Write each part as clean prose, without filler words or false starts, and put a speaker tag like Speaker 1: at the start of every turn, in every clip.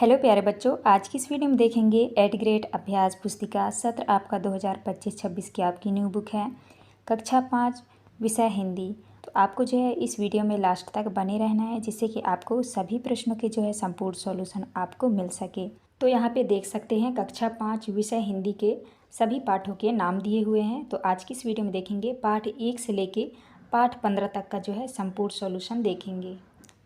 Speaker 1: Hello प्यारे बच्चों, आज की इस वीडियो में देखेंगे 8th ग्रेड अभ्यास पुस्तिका सत्र आपका 2025-26 की आपकी न्यू बुक है कक्षा 5 विषय हिंदी। तो आपको जो है इस वीडियो में लास्ट तक बने रहना है, जिससे कि आपको सभी प्रश्नों के जो है संपूर्ण सॉल्यूशन आपको मिल सके। तो यहाँ पे देख सकते हैं कक्षा 5 विषय हिंदी के सभी पाठों के नाम दिए हुए हैं। तो आज की इस वीडियो में देखेंगे पाठ 1 से लेके पाठ 15 तक का जो है संपूर्ण सॉल्यूशन देखेंगे।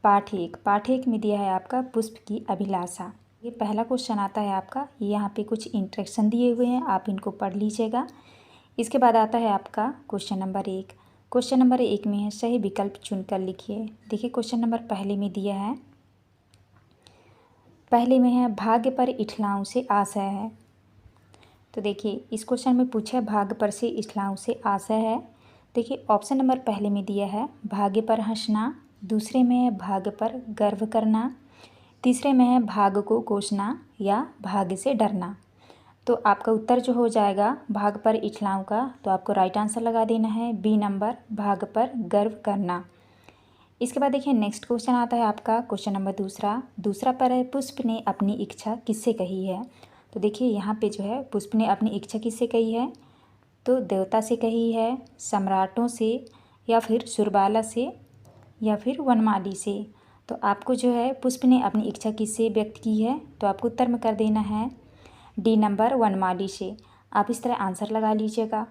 Speaker 1: पाठ एक में दिया है आपका पुष्प की अभिलाषा। ये पहला क्वेश्चन आता है आपका, यहाँ पे कुछ इंस्ट्रक्शन दिए हुए हैं, आप इनको पढ़ लीजिएगा। इसके बाद आता है आपका क्वेश्चन नंबर 1। क्वेश्चन नंबर 1 में है सही विकल्प चुनकर लिखिए। देखिए क्वेश्चन नंबर पहले में दिया है, पहले में है भाग्य पर इठलाओं से आशय है। तो देखिए इस क्वेश्चन में पूछा है भाग्य पर से इठलाओं से आशय है। देखिए ऑप्शन नंबर पहले में दिया है भाग्य पर हंसना, दूसरे में है भाग्य पर गर्व करना, तीसरे में है भाग्य को कोसना या भाग्य से डरना। तो आपका उत्तर जो हो जाएगा भाग्य पर इठलाओं का, तो आपको राइट आंसर लगा देना है बी नंबर, भाग्य पर गर्व करना। इसके बाद देखिए नेक्स्ट क्वेश्चन आता है आपका क्वेश्चन नंबर दूसरा पर है पुष्प ने अपनी इच्छा किससे कही है। तो देखिए यहाँ पे जो है पुष्प ने अपनी इच्छा किससे कही है, तो देवता से कही है, सम्राटों से, या फिर सुरबाला से, या फिर वनमाली से। तो आपको जो है पुष्प ने अपनी इच्छा किससे व्यक्त की है, तो आपको उत्तर में कर देना है डी नंबर, वनमाली से। आप इस तरह आंसर लगा लीजिएगा।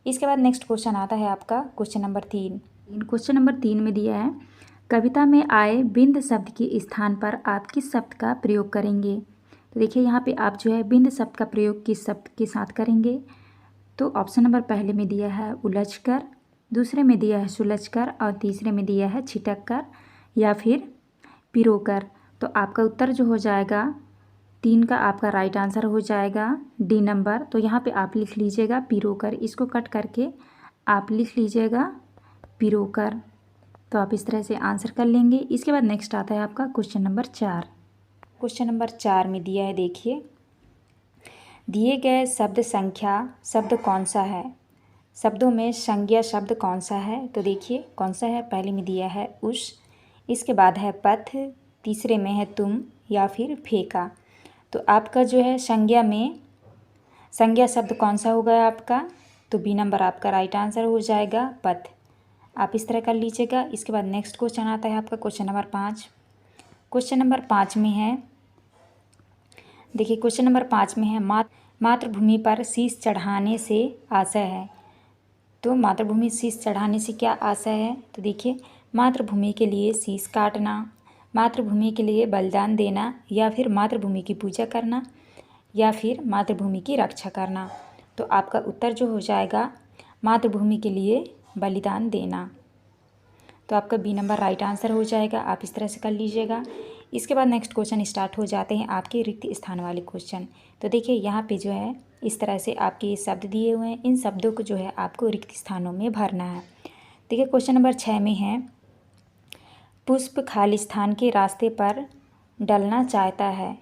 Speaker 1: इसके बाद नेक्स्ट क्वेश्चन आता है आपका क्वेश्चन नंबर 3। क्वेश्चन नंबर 3 में दिया है कविता में आए बिंद शब्द के स्थान पर आप किस शब्द का प्रयोग करेंगे। तो देखिए यहाँ पे आप जो है बिंद शब्द का प्रयोग किस शब्द के साथ करेंगे। तो ऑप्शन नंबर पहले में दिया है उलझकर, दूसरे में दिया है सुलझकर, और तीसरे में दिया है छिटककर या फिर पिरोकर। तो आपका उत्तर जो हो जाएगा 3 का आपका राइट आंसर हो जाएगा डी नंबर। तो यहाँ पे आप लिख लीजिएगा पिरोकर, इसको कट करके आप लिख लीजिएगा पिरोकर। तो आप इस तरह से आंसर कर लेंगे। इसके बाद नेक्स्ट आता है आपका क्वेश्चन नंबर 4। क्वेश्चन नंबर 4 में दिया है, देखिए दिए गए शब्द संख्या शब्द कौन सा है, शब्दों में संज्ञा शब्द कौन सा है। तो देखिए कौन सा है, पहले में दिया है उस, इसके बाद है पथ, तीसरे में है तुम, या फिर फेंका। तो आपका जो है संज्ञा शब्द कौन सा होगा आपका, तो बी नंबर आपका राइट आंसर हो जाएगा पथ। आप इस तरह कर लीजिएगा। इसके बाद नेक्स्ट क्वेश्चन आता है आपका क्वेश्चन नंबर 5। क्वेश्चन नंबर 5 में है, देखिए क्वेश्चन नंबर 5 में है मातृभूमि पर शीश चढ़ाने से आशय है। तो मातृभूमि शीश चढ़ाने से क्या आशय है, तो देखिए मातृभूमि के लिए शीश काटना, मातृभूमि के लिए बलिदान देना, या फिर मातृभूमि की पूजा करना, या फिर मातृभूमि की रक्षा करना। तो आपका उत्तर जो हो जाएगा मातृभूमि के लिए बलिदान देना। तो आपका बी नंबर राइट आंसर हो जाएगा। आप इस तरह से कर लीजिएगा। इसके बाद नेक्स्ट क्वेश्चन स्टार्ट हो जाते हैं आपके रिक्त स्थान वाले क्वेश्चन। तो देखिए यहाँ पे जो है इस तरह से आपके ये शब्द दिए हुए हैं, इन शब्दों को जो है आपको रिक्त स्थानों में भरना है। देखिए क्वेश्चन नंबर 6 में है पुष्प खालिस्तान के रास्ते पर डलना चाहता है।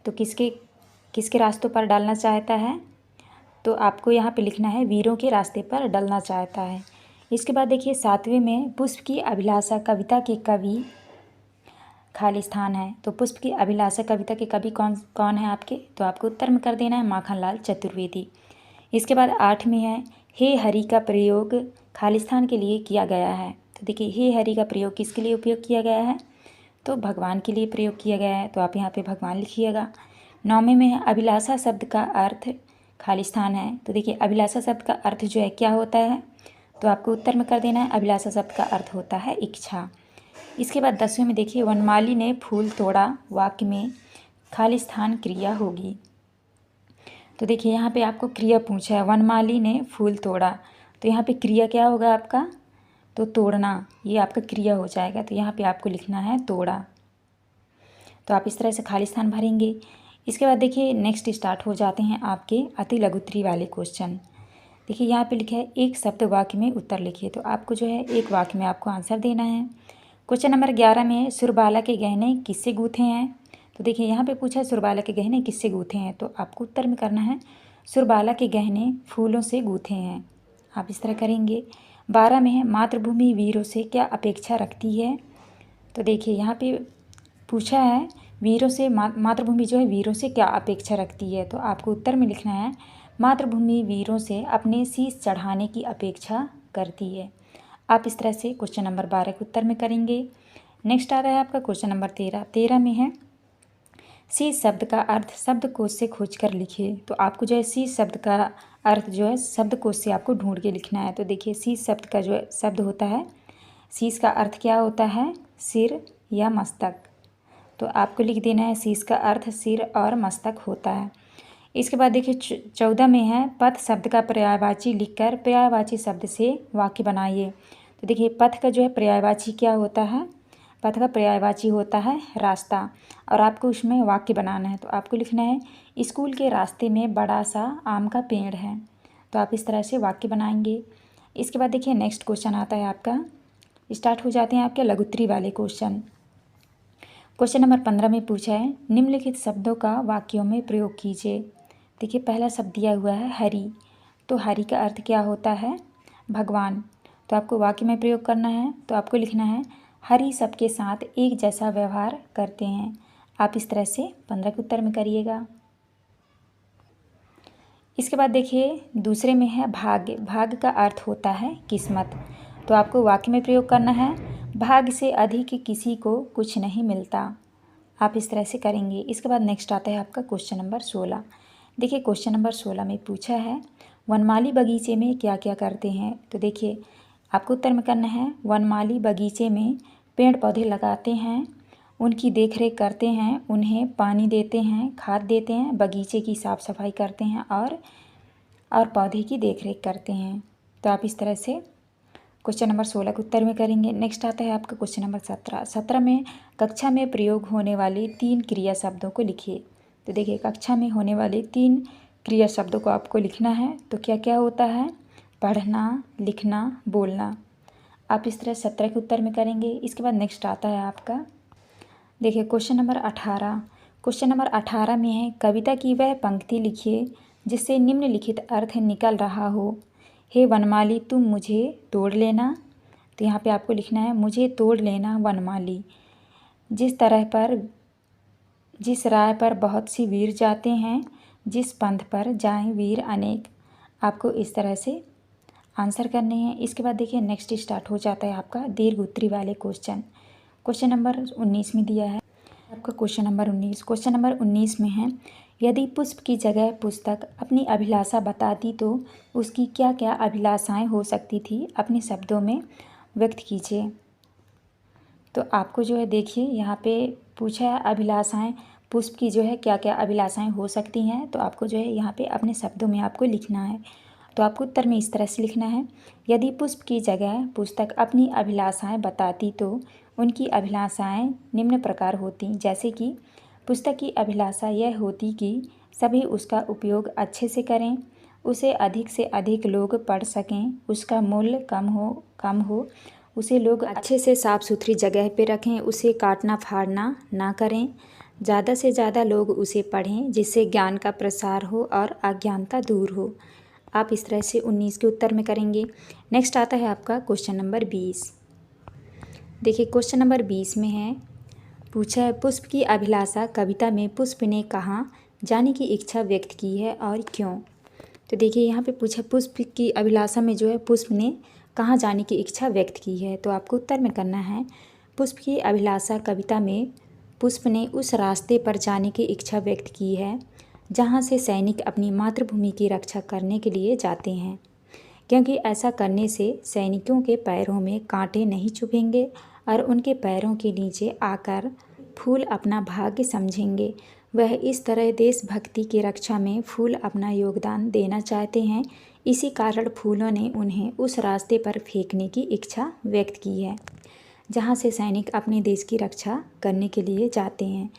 Speaker 1: तो किसके रास्तों पर डालना चाहता है, तो आपको यहाँ पे लिखना है वीरों के रास्ते पर डलना चाहता है। इसके बाद देखिए 7वें में पुष्प की अभिलाषा कविता के कवि खालिस्तान है। तो पुष्प की अभिलाषा कविता के कवि कौन है आपके, तो आपको उत्तर में कर देना है माखनलाल चतुर्वेदी। इसके बाद 8 में है हे हरि का प्रयोग खालिस्तान के लिए किया गया है। तो देखिए हे हरि का प्रयोग किसके लिए उपयोग किया गया है, तो भगवान के लिए प्रयोग किया गया है। तो आप यहाँ पे भगवान लिखिएगा। 9वें में है अभिलाषा शब्द का अर्थ खालिस्तान है। तो देखिए अभिलाषा शब्द का अर्थ जो है क्या होता है, तो आपको उत्तर में कर देना है अभिलाषा शब्द का अर्थ होता है इच्छा। इसके बाद 10वें में देखिए वनमाली ने फूल तोड़ा वाक्य में खालिस्तान क्रिया होगी। तो देखिए यहाँ पे आपको क्रिया पूछा है, वनमाली ने फूल तोड़ा, तो यहाँ पे क्रिया क्या होगा आपका, तो तोड़ना, ये आपका क्रिया हो जाएगा। तो यहाँ पे आपको लिखना है तोड़ा। तो आप इस तरह से खालिस्तान भरेंगे। इसके बाद देखिए नेक्स्ट स्टार्ट हो जाते हैं आपके अति लघुत्तरी वाले क्वेश्चन। देखिए यहाँ पे लिखा है एक शब्द वाक्य में उत्तर लिखिए। तो आपको जो है एक वाक्य में आपको आंसर देना है। क्वेश्चन नंबर 11 में सुरबाला के गहने किससे गूँथे हैं। तो देखिए यहाँ पे पूछा है सुरबाला के गहने किससे गूँथे हैं, तो आपको उत्तर में करना है सुरबाला के गहने फूलों से गूँथे हैं। आप इस तरह करेंगे। 12 में है मातृभूमि वीरों से क्या अपेक्षा रखती है। तो देखिए यहाँ पे पूछा है वीरों से मातृभूमि जो है वीरों से क्या अपेक्षा रखती है? तो आपको उत्तर में लिखना है मातृभूमि वीरों से अपने शीश चढ़ाने की अपेक्षा करती है। आप इस तरह से क्वेश्चन नंबर 12 के उत्तर में करेंगे। नेक्स्ट आ रहा है आपका क्वेश्चन नंबर 13। 13 में है शीश शब्द का अर्थ शब्दकोश से खोजकर लिखिए। तो आपको जो है शीश शब्द का अर्थ जो है शब्दकोश से आपको ढूंढ के लिखना है। तो देखिए शीश शब्द का जो शब्द होता है, शीश का अर्थ क्या होता है? सिर या मस्तक। तो आपको लिख देना है शीश का अर्थ सिर और मस्तक होता है। इसके बाद देखिए 14 में है पथ शब्द का पर्यायवाची लिखकर पर्यायवाची शब्द से वाक्य बनाइए। तो देखिए पथ का जो है पर्यायवाची क्या होता है? पथ का पर्यायवाची होता है रास्ता, और आपको उसमें वाक्य बनाना है। तो आपको लिखना है स्कूल के रास्ते में बड़ा सा आम का पेड़ है। तो आप इस तरह से वाक्य बनाएंगे। इसके बाद देखिए नेक्स्ट क्वेश्चन आता है आपका, स्टार्ट हो जाते हैं आपके लघुत्तरी वाले क्वेश्चन। क्वेश्चन नंबर 15 में पूछा है निम्नलिखित शब्दों का वाक्यों में प्रयोग कीजिए। देखिए पहला शब्द दिया हुआ है हरि। तो हरि का अर्थ क्या होता है? भगवान। तो आपको वाक्य में प्रयोग करना है। तो आपको लिखना है हरि सबके साथ एक जैसा व्यवहार करते हैं। आप इस तरह से 15 के उत्तर में करिएगा। इसके बाद देखिए दूसरे में है भाग्य। भाग्य का अर्थ होता है किस्मत। तो आपको वाक्य में प्रयोग करना है भाग्य से अधिक किसी को कुछ नहीं मिलता। आप इस तरह से करेंगे। इसके बाद नेक्स्ट आता है आपका क्वेश्चन नंबर 16। देखिए क्वेश्चन नंबर 16 में पूछा है वनमाली बगीचे में क्या क्या करते हैं। तो देखिए आपको उत्तर में करना है वनमाली बगीचे में पेड़ पौधे लगाते हैं, उनकी देखरेख करते हैं, उन्हें पानी देते हैं, खाद देते हैं, बगीचे की साफ़ सफाई करते हैं और पौधे की देखरेख करते हैं। तो आप इस तरह से क्वेश्चन नंबर 16 के उत्तर में करेंगे। नेक्स्ट आता है आपका क्वेश्चन नंबर 17। 17 में कक्षा में प्रयोग होने वाले 3 क्रिया शब्दों को लिखिए। तो देखिए कक्षा में होने वाले 3 क्रिया शब्दों को आपको लिखना है। तो क्या क्या होता है? पढ़ना, लिखना, बोलना। आप इस तरह 17 के उत्तर में करेंगे। इसके बाद नेक्स्ट आता है आपका देखिए क्वेश्चन नंबर 18। क्वेश्चन नंबर 18 में है कविता की वह पंक्ति लिखिए जिससे निम्नलिखित अर्थ निकल रहा हो। हे वनमाली तुम मुझे तोड़ लेना। तो यहाँ पे आपको लिखना है मुझे तोड़ लेना वनमाली। जिस राह पर बहुत सी वीर जाते हैं, जिस पंथ पर जाएं वीर अनेक। आपको इस तरह से आंसर करने हैं। इसके बाद देखिए नेक्स्ट स्टार्ट हो जाता है आपका दीर्घ उत्तरी वाले क्वेश्चन। क्वेश्चन नंबर 19 में दिया है आपका क्वेश्चन नंबर 19। क्वेश्चन नंबर 19 में है यदि पुष्प की जगह पुस्तक अपनी अभिलाषा बताती तो उसकी क्या क्या अभिलाषाएं हो सकती थी, अपने शब्दों में व्यक्त कीजिए। तो आपको जो है देखिए यहाँ पे पूछा है अभिलाषाएं, पुष्प की जो है क्या क्या अभिलाषाएं हो सकती हैं। तो आपको जो है यहाँ पे अपने शब्दों में आपको लिखना है। तो आपको उत्तर में इस तरह से लिखना है यदि पुष्प की जगह पुस्तक अपनी अभिलाषाएं बताती तो उनकी अभिलाषाएं निम्न प्रकार होती, जैसे कि पुस्तक की अभिलाषा यह होती कि सभी उसका उपयोग अच्छे से करें, उसे अधिक से अधिक लोग पढ़ सकें, उसका मूल्य कम हो, उसे लोग अच्छे से साफ़ सुथरी जगह पे रखें, उसे काटना फाड़ना ना करें, ज़्यादा से ज़्यादा लोग उसे पढ़ें जिससे ज्ञान का प्रसार हो और अज्ञानता दूर हो। आप इस तरह से 19 के उत्तर में करेंगे। नेक्स्ट आता है आपका क्वेश्चन नंबर 20। देखिए क्वेश्चन नंबर 20 में है पूछा है पुष्प की अभिलाषा कविता में पुष्प ने कहाँ जाने की इच्छा व्यक्त की है और क्यों। तो देखिए यहाँ पे पूछा पुष्प की अभिलाषा में जो है पुष्प ने कहाँ जाने की इच्छा व्यक्त की है। तो आपको उत्तर में करना है पुष्प की अभिलाषा कविता में पुष्प ने उस रास्ते पर जाने की इच्छा व्यक्त की है जहाँ से सैनिक अपनी मातृभूमि की रक्षा करने के लिए जाते हैं, क्योंकि ऐसा करने से सैनिकों के पैरों में कांटे नहीं चुभेंगे और उनके पैरों के नीचे आकर फूल अपना भाग्य समझेंगे। वह इस तरह देशभक्ति की रक्षा में फूल अपना योगदान देना चाहते हैं। इसी कारण फूलों ने उन्हें उस रास्ते पर फेंकने की इच्छा व्यक्त की है जहाँ से सैनिक अपने देश की रक्षा करने के लिए जाते हैं।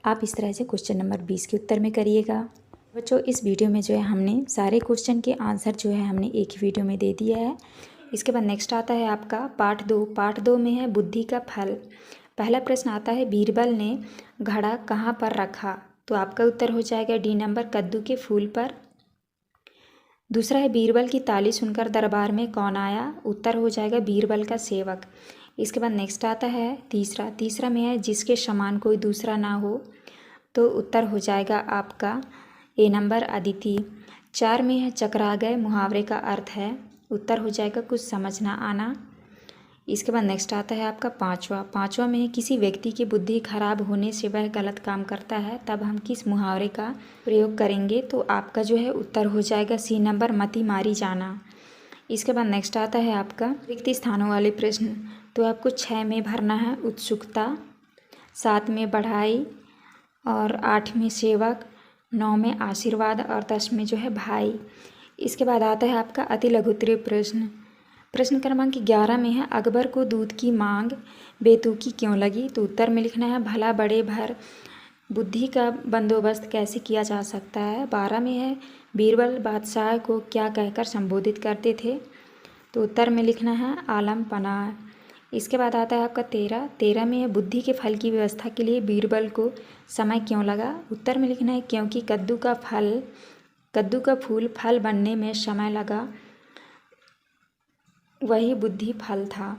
Speaker 1: आप इस तरह से क्वेश्चन नंबर 20 के उत्तर में करिएगा। बच्चों इस वीडियो में जो है हमने सारे क्वेश्चन के आंसर जो है हमने एक ही वीडियो में दे दिया है। इसके बाद नेक्स्ट आता है आपका पार्ट 2। पार्ट 2 में है बुद्धि का फल। पहला प्रश्न आता है बीरबल ने घड़ा कहाँ पर रखा। तो आपका उत्तर हो जाएगा डी नंबर कद्दू के फूल पर। दूसरा है बीरबल की ताली सुनकर दरबार में कौन आया। उत्तर हो जाएगा बीरबल का सेवक। इसके बाद नेक्स्ट आता है तीसरा में है जिसके समान कोई दूसरा ना हो। तो उत्तर हो जाएगा आपका ए नंबर अदिति। 4 में है चकरा गए, मुहावरे का अर्थ है, उत्तर हो जाएगा कुछ समझ ना आना। इसके बाद नेक्स्ट आता है आपका पाँचवा में है किसी व्यक्ति की बुद्धि खराब होने से वह गलत काम करता है, तब हम किस मुहावरे का प्रयोग करेंगे, तो आपका जो है उत्तर हो जाएगा सी नंबर मति मारी जाना। इसके बाद नेक्स्ट आता है आपका रिक्त स्थानों वाले प्रश्न। तो आपको 6 में भरना है उत्सुकता, 7 में बढ़ाई और 8 में सेवक, 9 में आशीर्वाद और 10 में जो है भाई। इसके बाद आता है आपका अति लघुत्तरीय प्रश्न। प्रश्न क्रमांक 11 में है अकबर को दूध की मांग बेतुकी क्यों लगी, तो उत्तर में लिखना है भला बड़े भर बुद्धि का बंदोबस्त कैसे किया जा सकता है। 12 में है बीरबल बादशाह को क्या कहकर संबोधित करते थे, तो उत्तर में लिखना है आलम पनाह। इसके बाद आता है आपका 13 में है बुद्धि के फल की व्यवस्था के लिए बीरबल को समय क्यों लगा, उत्तर में लिखना है क्योंकि कद्दू का फूल फल बनने में समय लगा, वही बुद्धि फल था।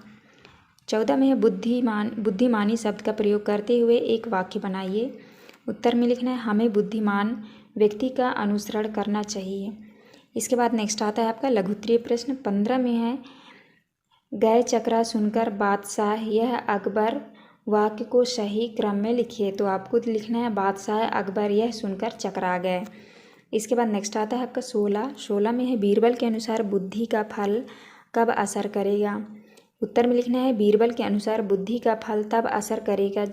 Speaker 1: 14 में है बुद्धिमानी शब्द का प्रयोग करते हुए एक वाक्य बनाइए, उत्तर में लिखना है हमें बुद्धिमान व्यक्ति का अनुसरण करना चाहिए। इसके बाद नेक्स्ट आता है आपका लघुत्तरीय प्रश्न। 15 में है गए चकरा सुनकर बादशाह यह अकबर, वाक्य को सही क्रम में लिखिए, तो आपको लिखना है बादशाह अकबर यह सुनकर चकरा गए। इसके बाद नेक्स्ट आता है आपका 16 में है बीरबल के अनुसार बुद्धि का फल कब असर करेगा, उत्तर में लिखना है बीरबल के अनुसार बुद्धि का फल तब असर करेगा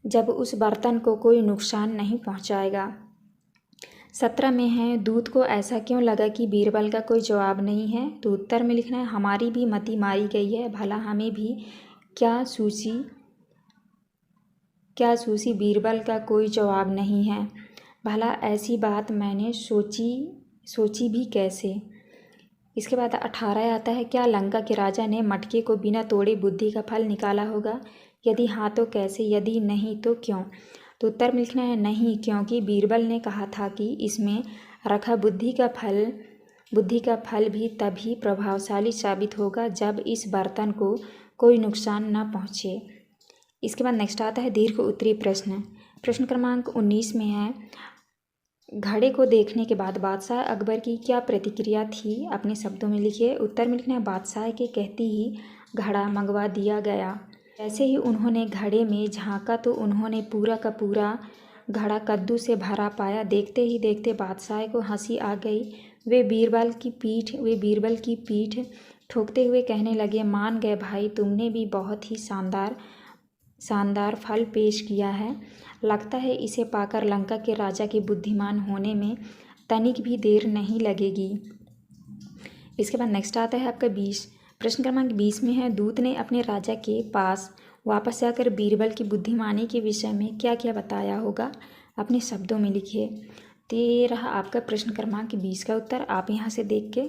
Speaker 1: जब उस बर्तन को कोई नुकसान नहीं पहुंचाएगा। 17 में है दूध को ऐसा क्यों लगा कि बीरबल का कोई जवाब नहीं है, तो उत्तर में लिखना है हमारी भी मति मारी गई है, भला हमें भी क्या सूझी बीरबल का कोई जवाब नहीं है, भला ऐसी बात मैंने सोची भी कैसे। इसके बाद 18 आता है क्या लंका के राजा ने मटके को बिना तोड़े बुद्धि का फल निकाला होगा, यदि हाँ तो कैसे, यदि नहीं तो क्यों, तो उत्तर में लिखना है नहीं, क्योंकि बीरबल ने कहा था कि इसमें रखा बुद्धि का फल भी तभी प्रभावशाली साबित होगा जब इस बर्तन को कोई नुकसान न पहुँचे। इसके बाद नेक्स्ट आता है दीर्घ उत्तरीय प्रश्न। प्रश्न क्रमांक 19 में है घड़े को देखने के बाद बादशाह अकबर की क्या प्रतिक्रिया थी, अपने शब्दों में लिखिए, उत्तर में लिखना है बादशाह के कहते ही घड़ा मंगवा दिया गया। जैसे ही उन्होंने घड़े में झांका तो उन्होंने पूरा का पूरा घड़ा कद्दू से भरा पाया। देखते ही देखते बादशाह को हंसी आ गई। वे बीरबल की पीठ ठोकते हुए कहने लगे, मान गए भाई, तुमने भी बहुत ही शानदार फल पेश किया है। लगता है इसे पाकर लंका के राजा के बुद्धिमान होने में तनिक भी देर नहीं लगेगी। इसके बाद नेक्स्ट आता है आपका 20। प्रश्न क्रमांक 20 में है दूत ने अपने राजा के पास वापस जाकर बीरबल की बुद्धिमानी के विषय में क्या क्या बताया होगा, अपने शब्दों में लिखिए। तो ये रहा आपका प्रश्न क्रमांक 20 का उत्तर, आप यहाँ से देख के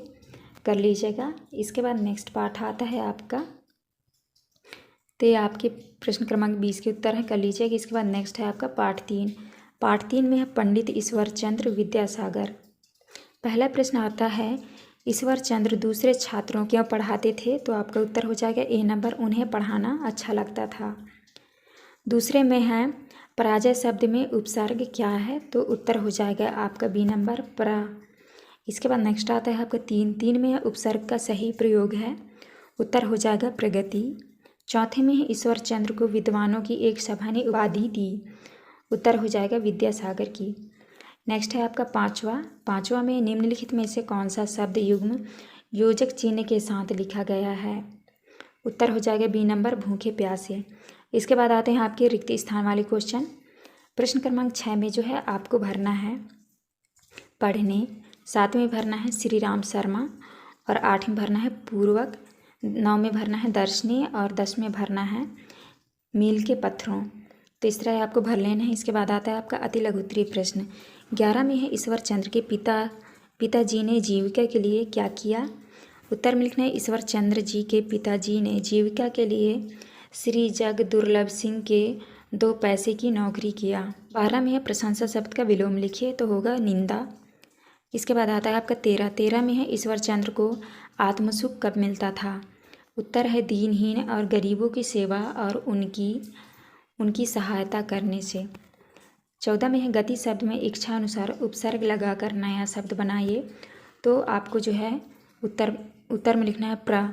Speaker 1: कर लीजिएगा। इसके बाद नेक्स्ट पार्ट आता है आपका, तो ये आपके प्रश्न क्रमांक 20 के उत्तर हैं, कर लीजिएगा। इसके बाद नेक्स्ट है आपका पार्ट 3 में है पंडित ईश्वर चंद्र विद्यासागर। पहला प्रश्न आता है ईश्वर चंद्र दूसरे छात्रों क्यों पढ़ाते थे, तो आपका उत्तर हो जाएगा ए नंबर, उन्हें पढ़ाना अच्छा लगता था। दूसरे में है पराजय शब्द में उपसर्ग क्या है, तो उत्तर हो जाएगा आपका बी नंबर परा। इसके बाद नेक्स्ट आता है आपका 3 में है उपसर्ग का सही प्रयोग है, उत्तर हो जाएगा प्रगति। चौथे में है ईश्वर चंद्र को विद्वानों की एक सभा ने उपाधि दी, उत्तर हो जाएगा विद्यासागर की। नेक्स्ट है आपका पांचवा में निम्नलिखित में से कौन सा शब्द युग्म योजक चिन्ह के साथ लिखा गया है, उत्तर हो जाएगा बी नंबर भूखे प्यासे। इसके बाद आते हैं आपके रिक्त स्थान वाले क्वेश्चन। प्रश्न क्रमांक 6 में जो है आपको भरना है पढ़ने, 7 में भरना है श्री राम शर्मा और 8 में भरना है पूर्वक, 9 में भरना है दर्शनी और 10 में भरना है मील के पत्थरों। तो इस तरह आपको भर लेना है। इसके बाद आता है आपका अति लघुत्तरीय प्रश्न। 11 में है ईश्वर चंद्र के पिताजी ने जीविका के लिए क्या किया, उत्तर में लिखना है ईश्वर चंद्र जी के पिताजी ने जीविका के लिए श्री जग दुर्लभ सिंह के 2 पैसे की नौकरी किया। 12 में है प्रशंसा शब्द का विलोम लिखिए, तो होगा निंदा। इसके बाद आता है आपका 13 में है ईश्वर चंद्र को आत्मसुख कब मिलता था, उत्तर है दीनहीन और गरीबों की सेवा और उनकी सहायता करने से। 14 में है गति शब्द में इच्छा अनुसार उपसर्ग लगाकर नया शब्द बनाइए। तो आपको जो है उत्तर में लिखना है प्र,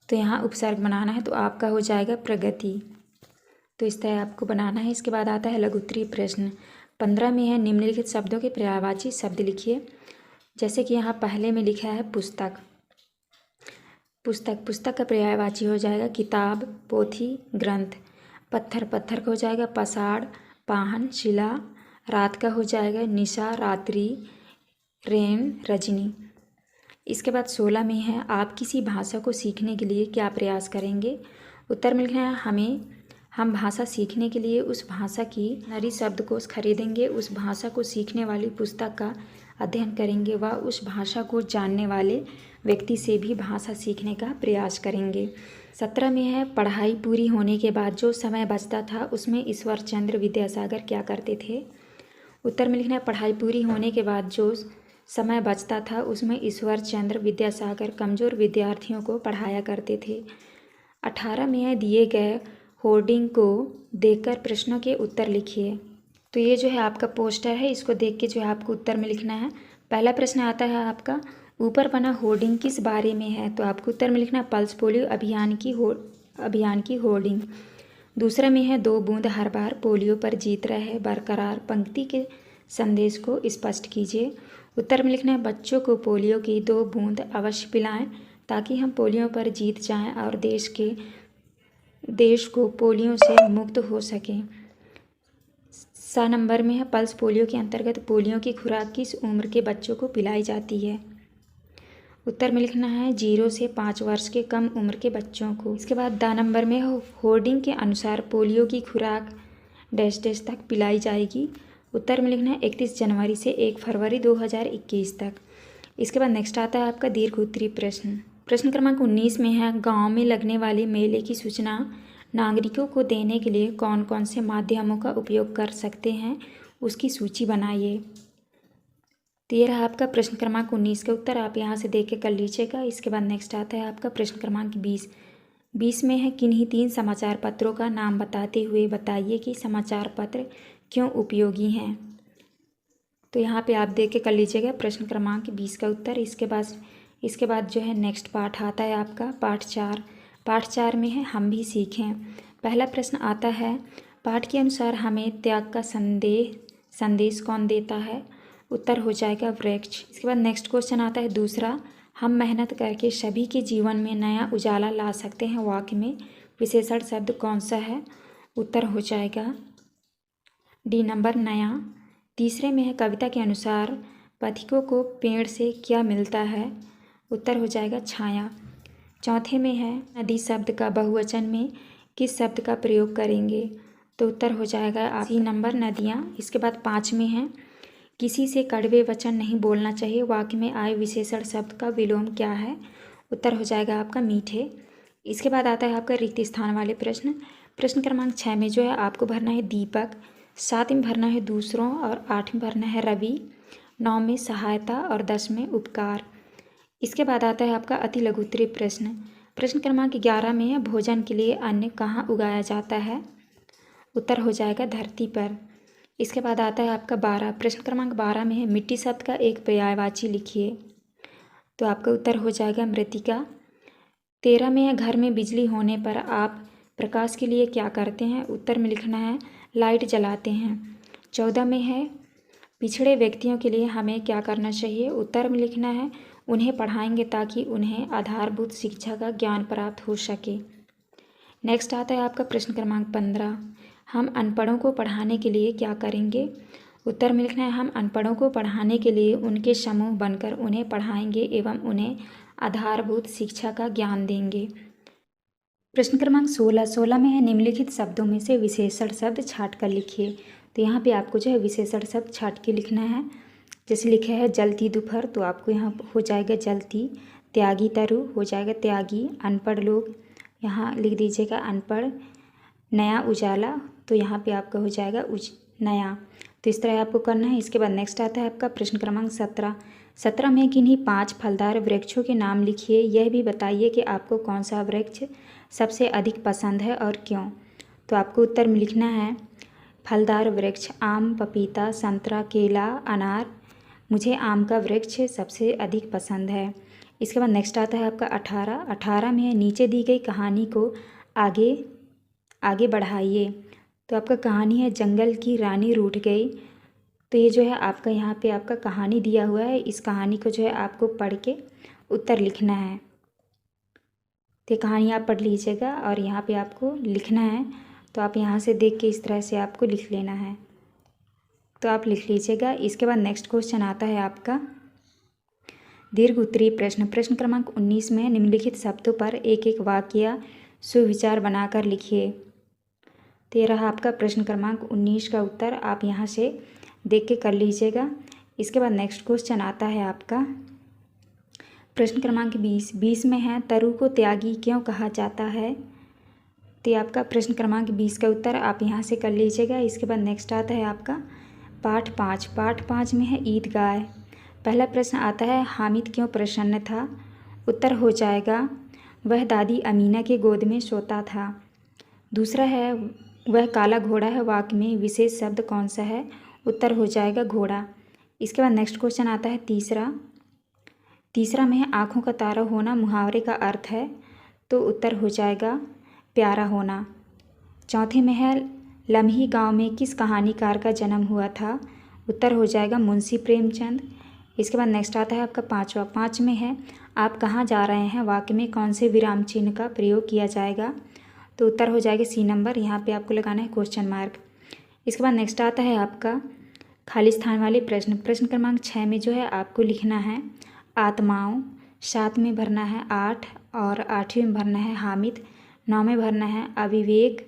Speaker 1: तो यहाँ उपसर्ग बनाना है, तो आपका हो जाएगा प्रगति। तो इस तरह आपको बनाना है। इसके बाद आता है लघु उत्तरीय प्रश्न। 15 में है निम्नलिखित शब्दों के पर्यायवाची शब्द लिखिए। जैसे कि यहाँ पहले में लिखा है पुस्तक। पुस्तक का पर्यायवाची हो जाएगा किताब, पोथी, ग्रंथ। पत्थर का हो जाएगा पसाड़, पाहन, शिला। रात का हो जाएगा निशा, रात्रि, रेन, रजनी। इसके बाद 16 में है आप किसी भाषा को सीखने के लिए क्या प्रयास करेंगे। उत्तर में लिखना है हम भाषा सीखने के लिए उस भाषा की नरी शब्दकोश खरीदेंगे, उस भाषा को सीखने वाली पुस्तक का अध्ययन करेंगे व उस भाषा को जानने वाले व्यक्ति से भी भाषा सीखने का प्रयास करेंगे। 17 में है पढ़ाई पूरी होने के बाद जो समय बचता था उसमें ईश्वर चंद्र विद्यासागर क्या करते थे। उत्तर में लिखना है पढ़ाई पूरी होने के बाद जो समय बचता था उसमें ईश्वर चंद्र विद्यासागर कमज़ोर विद्यार्थियों को पढ़ाया करते थे। 18 में है दिए गए होर्डिंग को देखकर प्रश्नों के उत्तर लिखिए। तो ये जो है आपका पोस्टर है, इसको देख के जो है आपको उत्तर में लिखना है। पहला प्रश्न आता है आपका ऊपर बना होर्डिंग किस बारे में है। तो आपको उत्तर में लिखना है पल्स पोलियो अभियान की होर्डिंग। दूसरा में है 2 बूंद हर बार पोलियो पर जीत रहे बरकरार पंक्ति के संदेश को स्पष्ट कीजिए। उत्तर में लिखना है बच्चों को पोलियो की 2 बूंद अवश्य पिलाएं ताकि हम पोलियो पर जीत जाएं और देश को पोलियो से मुक्त हो सकें। 7 नंबर में है पल्स पोलियो के अंतर्गत पोलियो की खुराक किस उम्र के बच्चों को पिलाई जाती है। उत्तर में लिखना है 0 से 5 वर्ष के कम उम्र के बच्चों को। इसके बाद 10 नंबर में होर्डिंग के अनुसार पोलियो की खुराक डैश डैश तक पिलाई जाएगी। उत्तर में लिखना है 31 जनवरी से 1 फरवरी 2021 तक। इसके बाद नेक्स्ट आता है आपका दीर्घ उत्तरीय प्रश्न। प्रश्न क्रमांक 19 में है गांव में लगने वाले मेले की सूचना नागरिकों को देने के लिए कौन कौन से माध्यमों का उपयोग कर सकते हैं, उसकी सूची बनाइए। तो ये रहा आपका प्रश्न क्रमांक 19 का उत्तर, आप यहाँ से देख के कर लीजिएगा। इसके बाद नेक्स्ट आता है आपका प्रश्न क्रमांक 20 में है किन्हीं 3 समाचार पत्रों का नाम बताते हुए बताइए कि समाचार पत्र क्यों उपयोगी हैं। तो यहाँ पे आप देख के कर लीजिएगा प्रश्न क्रमांक 20 का उत्तर। इसके बाद जो है नेक्स्ट पाठ आता है आपका पाठ 4 में है हम भी सीखें। पहला प्रश्न आता है पाठ के अनुसार हमें त्याग का संदेश कौन देता है। उत्तर हो जाएगा वृक्ष। इसके बाद नेक्स्ट क्वेश्चन आता है दूसरा, हम मेहनत करके सभी के जीवन में नया उजाला ला सकते हैं, वाक्य में विशेषण शब्द कौन सा है। उत्तर हो जाएगा डी नंबर नया। तीसरे में है कविता के अनुसार पथिकों को पेड़ से क्या मिलता है। उत्तर हो जाएगा छाया। चौथे में है नदी शब्द का बहुवचन में किस शब्द का प्रयोग करेंगे। तो उत्तर हो जाएगा सी नंबर नदियाँ। इसके बाद 5 में है किसी से कड़वे वचन नहीं बोलना चाहिए, वाक्य में आए विशेषण शब्द का विलोम क्या है। उत्तर हो जाएगा आपका मीठे। इसके बाद आता है आपका रिक्त स्थान वाले प्रश्न क्रमांक 6 में जो है आपको भरना है दीपक, 7 में भरना है दूसरों और 8 में भरना है रवि, 9 में सहायता और 10 में उपकार। इसके बाद आता है आपका अति लघु उत्तरीय प्रश्न क्रमांक 11 में है भोजन के लिए अन्न कहाँ उगाया जाता है। उत्तर हो जाएगा धरती पर। इसके बाद आता है आपका 12 प्रश्न क्रमांक 12 में है मिट्टी शब्द का एक पर्यायवाची लिखिए। तो आपका उत्तर हो जाएगा मृतिका। 13 में है घर में बिजली होने पर आप प्रकाश के लिए क्या करते हैं। उत्तर में लिखना है लाइट जलाते हैं। 14 में है पिछड़े व्यक्तियों के लिए हमें क्या करना चाहिए। उत्तर में लिखना है उन्हें पढ़ाएंगे ताकि उन्हें आधारभूत शिक्षा का ज्ञान प्राप्त हो सके। नेक्स्ट आता है आपका प्रश्न क्रमांक 15, हम अनपढ़ों को पढ़ाने के लिए क्या करेंगे। उत्तर में लिखना है हम अनपढ़ों को पढ़ाने के लिए उनके समूह बनकर उन्हें पढ़ाएंगे एवं उन्हें आधारभूत शिक्षा का ज्ञान देंगे। प्रश्न क्रमांक 16 में है निम्नलिखित शब्दों में से विशेषण शब्द छाट कर लिखिए। तो यहाँ पे आपको जो है विशेषण शब्द छाट के लिखना है। जैसे लिखा है जलती दोपहर, तो आपको यहाँ हो जाएगा जलती। त्यागी तरु हो जाएगा त्यागी। अनपढ़ लोग यहाँ लिख दीजिएगा अनपढ़। नया उजाला, तो यहाँ पे आपका हो जाएगा नया। तो इस तरह आपको करना है। इसके बाद नेक्स्ट आता है आपका प्रश्न क्रमांक 17 में किन्हीं 5 फलदार वृक्षों के नाम लिखिए। यह भी बताइए कि आपको कौन सा वृक्ष सबसे अधिक पसंद है और क्यों। तो आपको उत्तर में लिखना है फलदार वृक्ष आम, पपीता, संतरा, केला, अनार। मुझे आम का वृक्ष सबसे अधिक पसंद है। इसके बाद नेक्स्ट आता है आपका 18। 18 में है नीचे दी गई कहानी को आगे आगे बढ़ाइए। तो आपका कहानी है जंगल की रानी रूठ गई। तो ये जो है आपका यहाँ पे आपका कहानी दिया हुआ है। इस कहानी को जो है आपको पढ़ के उत्तर लिखना है। तो ये कहानी आप पढ़ लीजिएगा और यहाँ पे आपको लिखना है। तो आप यहाँ से देख के इस तरह से आपको लिख लेना है। तो आप लिख लीजिएगा। इसके बाद नेक्स्ट क्वेश्चन आता है आपका दीर्घ उत्तरीय प्रश्न। प्रश्न क्रमांक 19 में निम्नलिखित शब्दों पर एक एक वाक्य सुविचार बनाकर लिखिए। तो ये रहा आपका प्रश्न क्रमांक 19 का उत्तर। आप यहाँ से देख के कर लीजिएगा। इसके बाद नेक्स्ट क्वेश्चन आता है आपका प्रश्न क्रमांक 20। 20 में है तरु को त्यागी क्यों कहा जाता है। तो ये आपका प्रश्न क्रमांक 20 का उत्तर आप यहाँ से कर लीजिएगा। इसके बाद नेक्स्ट आता है आपका पाठ 5। पाठ 5 में है ईदगाह। पहला प्रश्न आता है हामिद क्यों प्रसन्न था। उत्तर हो जाएगा वह दादी अमीना के गोद में सोता था। दूसरा है वह काला घोड़ा है। वाक्य में विशेष शब्द कौन सा है। उत्तर हो जाएगा घोड़ा। इसके बाद नेक्स्ट क्वेश्चन आता है तीसरा में है आँखों का तारा होना मुहावरे का अर्थ है। तो उत्तर हो जाएगा प्यारा होना। चौथे में है लम्ही गांव में किस कहानीकार का जन्म हुआ था। उत्तर हो जाएगा मुंशी प्रेमचंद। इसके बाद नेक्स्ट आता है आपका 5वां। 5 में है आप कहाँ जा रहे हैं। वाक्य में कौन से विराम चिन्ह का प्रयोग किया जाएगा। तो उत्तर हो जाएगा सी नंबर। यहाँ पे आपको लगाना है क्वेश्चन मार्क। इसके बाद नेक्स्ट आता है आपका खाली स्थान वाले प्रश्न। प्रश्न क्रमांक 6 में जो है आपको लिखना है आत्माओं। 7 में भरना है 8 और 8वीं में भरना है हामिद। 9 में भरना है अविवेक।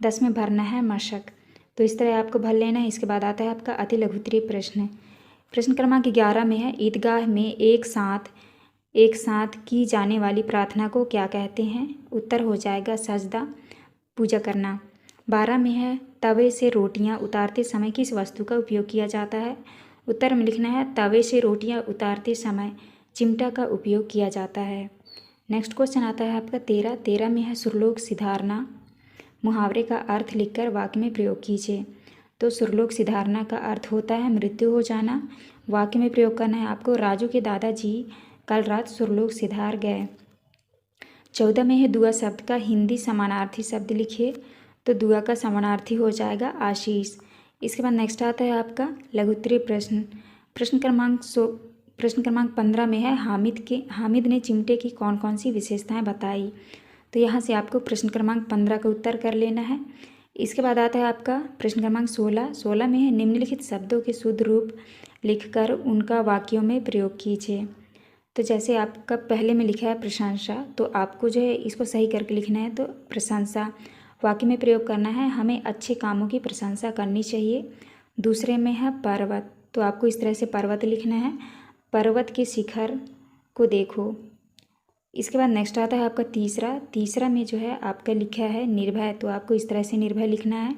Speaker 1: 10 में भरना है मशक। तो इस तरह आपको भर लेना है। इसके बाद आता है आपका अति लघुत्तरीय प्रश्न। प्रश्न क्रमांक 11 में है ईदगाह में एक साथ की जाने वाली प्रार्थना को क्या कहते हैं। उत्तर हो जाएगा सजदा, पूजा करना। 12 में है तवे से रोटियां उतारते समय किस वस्तु का उपयोग किया जाता है। उत्तर में लिखना है तवे से रोटियां उतारते समय चिमटा का उपयोग किया जाता है। नेक्स्ट क्वेश्चन आता है आपका 13 में है सुरलोक सिधारना मुहावरे का अर्थ लिखकर वाक्य में प्रयोग कीजिए। तो सुरलोक सिधारना का अर्थ होता है मृत्यु हो जाना। वाक्य में प्रयोग करना है आपको राजू के दादाजी कल रात सुरलोक सिधार गए। 14 में है दुआ शब्द का हिंदी समानार्थी शब्द लिखिए। तो दुआ का समानार्थी हो जाएगा आशीष। इसके बाद नेक्स्ट आता है आपका लघुत्तरीय प्रश्न। प्रश्न क्रमांक 15 में है हामिद ने चिमटे की कौन कौन सी विशेषताएं बताई। तो यहाँ से आपको प्रश्न क्रमांक 15 का उत्तर कर लेना है। इसके बाद आता है आपका प्रश्न क्रमांक 16 में है निम्नलिखित शब्दों के शुद्ध रूप लिखकर उनका वाक्यों में प्रयोग कीजिए। तो जैसे आपका पहले में लिखा है प्रशंसा, तो आपको जो है इसको सही करके लिखना है। तो प्रशंसा वाक्य में प्रयोग करना है हमें अच्छे कामों की प्रशंसा करनी चाहिए। दूसरे में है पर्वत, तो आपको इस तरह से पर्वत लिखना है पर्वत के शिखर को देखो। इसके बाद नेक्स्ट आता है आपका तीसरा में जो है आपका लिखा है निर्भय, तो आपको इस तरह से निर्भय लिखना है।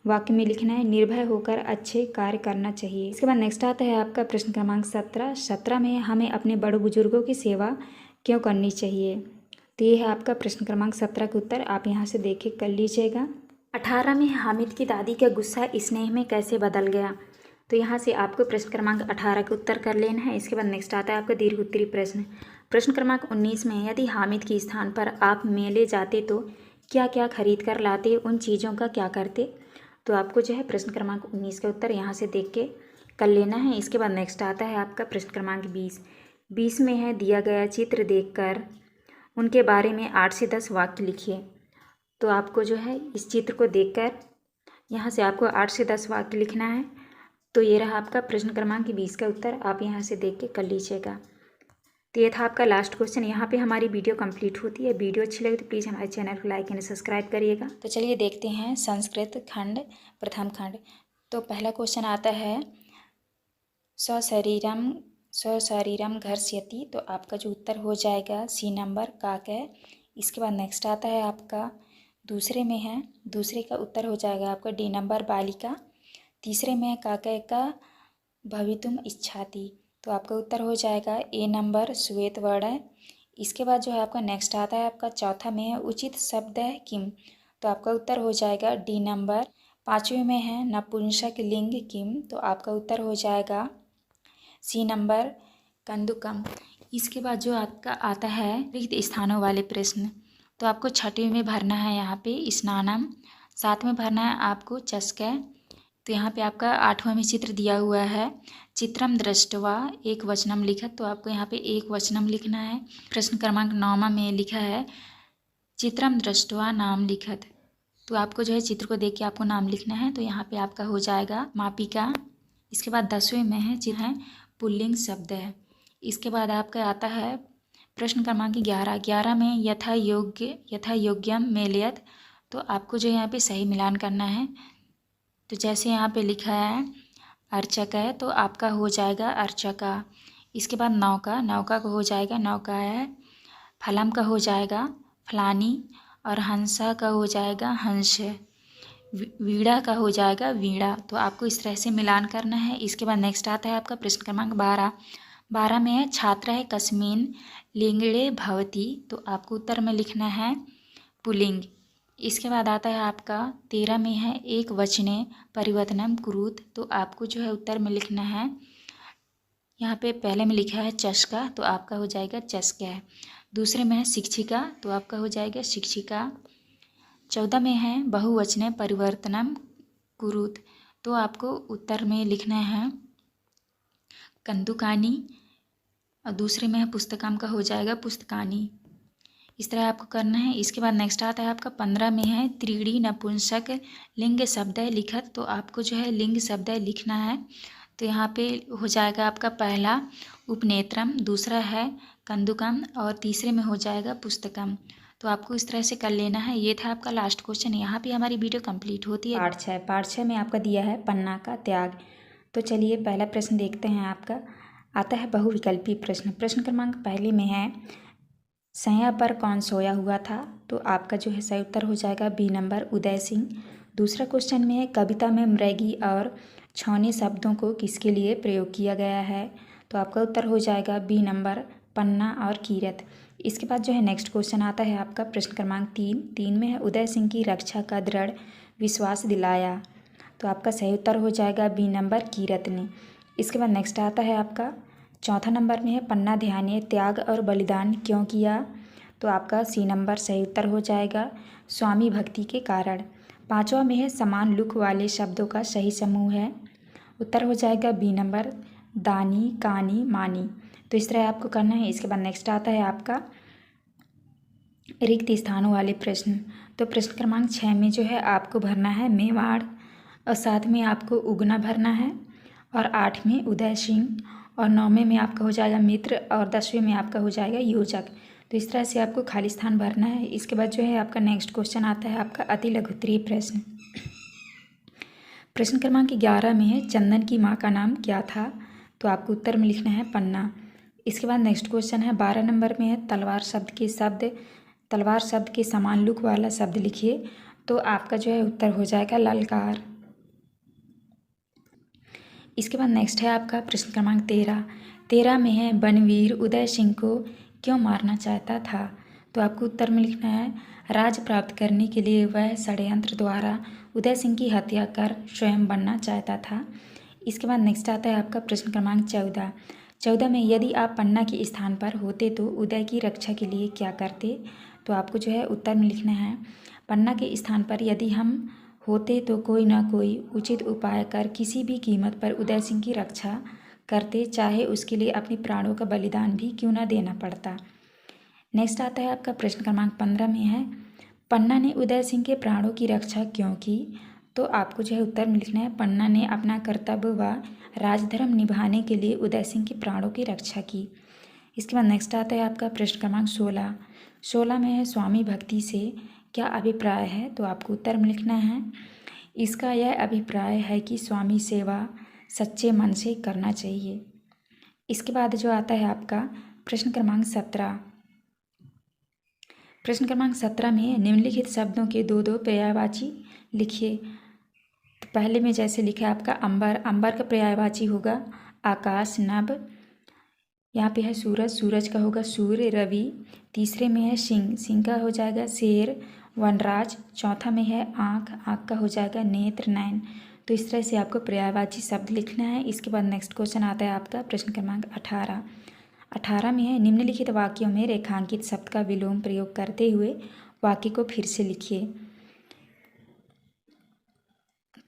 Speaker 1: वाक्य में लिखना है निर्भय होकर अच्छे कार्य करना चाहिए। इसके बाद नेक्स्ट आता है आपका प्रश्न क्रमांक 17 में हमें अपने बड़े बुजुर्गों की सेवा क्यों करनी चाहिए। तो ये है आपका प्रश्न क्रमांक 17 का उत्तर। आप यहाँ से देख के कर लीजिएगा। 18 में हामिद की दादी का गुस्सा स्नेह में कैसे बदल गया। तो यहाँ से आपको प्रश्न क्रमांक 18 का उत्तर कर लेना है। इसके बाद नेक्स्ट आता है आपका दीर्घ उत्तरीय प्रश्न। प्रश्न क्रमांक 19 में यदि हामिद के स्थान पर आप मेले जाते तो क्या क्या खरीद कर लाते, उन चीज़ों का क्या करते। तो आपको जो है प्रश्न क्रमांक 19 का उत्तर यहाँ से देख के कर लेना है। इसके बाद नेक्स्ट आता है आपका प्रश्न क्रमांक 20 में है दिया गया चित्र देखकर उनके बारे में 8 से 10 वाक्य लिखिए। तो आपको जो है इस चित्र को देखकर यहाँ से आपको 8 से 10 वाक्य लिखना है। तो ये रहा आपका प्रश्न क्रमांक 20 का उत्तर। आप यहाँ से देख के कर लीजिएगा। तो ये था आपका लास्ट क्वेश्चन। यहाँ पे हमारी वीडियो कंप्लीट होती है। वीडियो अच्छी लगे तो प्लीज़ हमारे चैनल को लाइक एंड सब्सक्राइब करिएगा। तो चलिए देखते हैं संस्कृत खंड प्रथम खंड। तो पहला क्वेश्चन आता है स्वशरीरम घर्षयति। तो आपका जो उत्तर हो जाएगा सी नंबर काकय। इसके बाद नेक्स्ट आता है आपका दूसरे में है, दूसरे का उत्तर हो जाएगा आपका डी नंबर बालिका। तीसरे में है काकय का भवितुम इच्छाति। तो आपका उत्तर हो जाएगा ए नंबर श्वेत वर्ण। इसके बाद जो है आपका नेक्स्ट आता है आपका चौथा में है उचित शब्द है किम। तो आपका उत्तर हो जाएगा डी नंबर पाँचवें में है नपुंसक लिंग किम, तो आपका उत्तर हो जाएगा सी नंबर कंदुकम। इसके बाद जो आपका आता है रिक्त स्थानों वाले प्रश्न, तो आपको छठवीं में भरना है यहाँ पे स्नानम, सातवें भरना है आपको चस्कै। तो यहाँ पे आपका आठवां में चित्र दिया हुआ है चित्रम दृष्टवा एक वचनम लिखत, तो आपको यहाँ पे एक वचनम लिखना है। प्रश्न क्रमांक 9 में लिखा है चित्रम दृष्टवा नाम लिखत, तो आपको जो है चित्र को देख के आपको नाम लिखना है, तो यहाँ पे आपका हो जाएगा मापिका। इसके बाद 10वें में है चित्र है पुल्लिंग शब्द है। इसके बाद आपका आता है प्रश्न क्रमांक 11 में यथा योग्यम मेलियत, तो आपको जो यहाँ पे सही मिलान करना है। तो जैसे यहाँ पे लिखा है अर्चक है, तो आपका हो जाएगा अर्चका। इसके बाद नौका का हो जाएगा नौका है। फलम का हो जाएगा फलानी, और हंसा का हो जाएगा हंस। वीणा का हो जाएगा वीणा। तो आपको इस तरह से मिलान करना है। इसके बाद नेक्स्ट आता है आपका प्रश्न क्रमांक 12 में है छात्र है कस्मिन लिंगड़े भवती, तो आपको उत्तर में लिखना है पुल्लिंग। इसके बाद आता है आपका 13 में है एक वचने परिवर्तनम कुरुत, तो आपको जो है उत्तर में लिखना है, यहाँ पे पहले में लिखा है चस्का, तो आपका हो जाएगा चस्का। दूसरे में है शिक्षिका, तो आपका हो जाएगा शिक्षिका। 14 में है बहुवचने परिवर्तनम कुरुत, तो आपको उत्तर में लिखना है कंदुकानी, और दूसरे में है पुस्तकम का हो जाएगा पुस्तकानी। इस तरह आपको करना है। इसके बाद नेक्स्ट आता है आपका 15 में है त्रीड़ी नपुंसक लिंग शब्द लिखत, तो आपको जो है लिंग शब्द लिखना है। तो यहाँ पे हो जाएगा आपका पहला उपनेत्रम, दूसरा है कंदुकम, और तीसरे में हो जाएगा पुस्तकम। तो आपको इस तरह से कर लेना है। ये था आपका लास्ट क्वेश्चन। यहाँ पे हमारी वीडियो कंप्लीट होती है। पार्ट 6 में आपका दिया है पन्ना का त्याग। तो चलिए पहला प्रश्न देखते हैं। आपका आता है बहुविकल्पी प्रश्न। प्रश्न क्रमांक पहले में है सैया पर कौन सोया हुआ था, तो आपका जो है सही उत्तर हो जाएगा बी नंबर उदय सिंह। दूसरा क्वेश्चन में है कविता में मृगी और छौनी शब्दों को किसके लिए प्रयोग किया गया है, तो आपका उत्तर हो जाएगा बी नंबर पन्ना और कीरत। इसके बाद जो है नेक्स्ट क्वेश्चन आता है आपका प्रश्न क्रमांक 3 में है उदय सिंह की रक्षा का दृढ़ विश्वास दिलाया, तो आपका सही उत्तर हो जाएगा बी नंबर कीरत ने। इसके बाद नेक्स्ट आता है आपका चौथा नंबर में है पन्ना ध्यान ने त्याग और बलिदान क्यों किया, तो आपका सी नंबर सही उत्तर हो जाएगा स्वामी भक्ति के कारण। पांचवा में है समान लुक वाले शब्दों का सही समूह है, उत्तर हो जाएगा बी नंबर दानी कानी मानी। तो इस तरह आपको करना है। इसके बाद नेक्स्ट आता है आपका रिक्त स्थानों वाले प्रश्न। तो प्रश्न क्रमांक 6 में जो है आपको भरना है मेवाड़, और 7 में आपको उगना भरना है, और 8 में उदय सिंह, और 9वें में आपका हो जाएगा मित्र, और 10वें में आपका हो जाएगा योजक। तो इस तरह से आपको खाली स्थान भरना है। इसके बाद जो है आपका नेक्स्ट क्वेश्चन आता है आपका अति लघुत्तरीय प्रश्न। प्रश्न क्रमांक 11 में है चंदन की माँ का नाम क्या था, तो आपको उत्तर में लिखना है पन्ना। इसके बाद नेक्स्ट क्वेश्चन है 12 नंबर में है तलवार शब्द के समान लुक वाला शब्द लिखिए, तो आपका जो है उत्तर हो जाएगा ललकार। इसके बाद नेक्स्ट है आपका प्रश्न क्रमांक 13 में है बनवीर उदय सिंह को क्यों मारना चाहता था, तो आपको उत्तर में लिखना है राज प्राप्त करने के लिए वह षड्यंत्र द्वारा उदय सिंह की हत्या कर स्वयं बनना चाहता था। इसके बाद नेक्स्ट आता है आपका प्रश्न क्रमांक 14 में यदि आप पन्ना के स्थान पर होते तो उदय की रक्षा के लिए क्या करते, तो आपको जो है उत्तर में लिखना है पन्ना के स्थान पर यदि हम होते तो कोई ना कोई उचित उपाय कर किसी भी कीमत पर उदय सिंह की रक्षा करते, चाहे उसके लिए अपने प्राणों का बलिदान भी क्यों ना देना पड़ता। नेक्स्ट आता है आपका प्रश्न क्रमांक 15 में है पन्ना ने उदय सिंह के प्राणों की रक्षा क्यों की, तो आपको जो है उत्तर में लिखना है पन्ना ने अपना कर्तव्य व राजधर्म निभाने के लिए उदय सिंह के प्राणों की रक्षा की। इसके बाद नेक्स्ट आता है आपका प्रश्न क्रमांक 16 में है स्वामी भक्ति से क्या अभिप्राय है, तो आपको उत्तर में लिखना है इसका यह अभिप्राय है कि स्वामी सेवा सच्चे मन से करना चाहिए। इसके बाद जो आता है आपका प्रश्न क्रमांक 17 में निम्नलिखित शब्दों के दो पर्यायवाची लिखिए। तो पहले में जैसे लिखा है आपका अंबर का पर्यायवाची होगा आकाश नभ, यहाँ पे है सूरज का होगा सूर्य रवि। तीसरे में है सिंह का हो जाएगा शेर, वनराज। चौथा में है आँख, आँख का हो जाएगा नेत्र, नयन। तो इस तरह से आपको पर्यायवाची शब्द लिखना है। इसके बाद नेक्स्ट क्वेश्चन आता है आपका प्रश्न क्रमांक 18। 18 में है निम्नलिखित वाक्यों में रेखांकित शब्द का विलोम प्रयोग करते हुए वाक्य को फिर से लिखिए।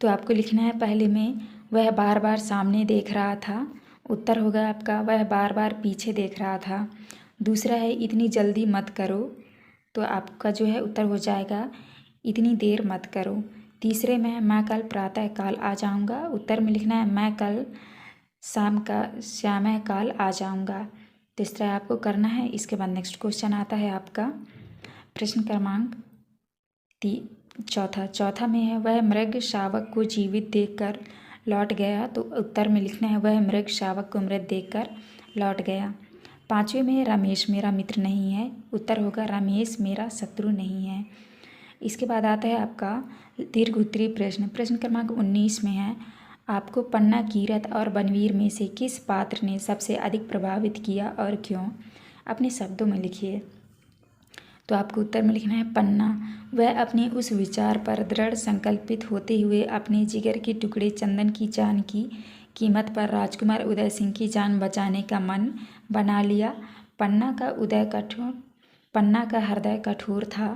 Speaker 1: तो आपको लिखना है पहले में वह बार बार सामने देख रहा था। उत्तर होगा आपका वह बार बार पीछे देख रहा था। दूसरा है इतनी जल्दी मत करो। तो आपका जो है उत्तर हो जाएगा इतनी देर मत करो। तीसरे में है मैं कल प्रातः काल आ जाऊंगा। उत्तर में लिखना है मैं कल श्याम काल आ जाऊंगा। तो इस तरह आपको करना है। इसके बाद नेक्स्ट क्वेश्चन आता है आपका प्रश्न क्रमांक चौथा में है वह मृग शावक को जीवित देखकर लौट गया। तो उत्तर में लिखना है वह मृग शावक को मृत देखकर लौट गया। पाँचवें में है रमेश मेरा मित्र नहीं है। उत्तर होगा रमेश मेरा शत्रु नहीं है। इसके बाद आता है आपका दीर्घ उत्तरीय प्रश्न। प्रश्न क्रमांक 19 में है आपको पन्ना कीरत और बनवीर में से किस पात्र ने सबसे अधिक प्रभावित किया और क्यों? अपने शब्दों में लिखिए। तो आपको उत्तर में लिखना है पन्ना। वह अपने उस विचार पर दृढ़ संकल्पित होते हुए अपने जिगर के टुकड़े चंदन की जान की कीमत पर राजकुमार उदय सिंह की जान बचाने का मन बना लिया। पन्ना का हृदय कठोर था।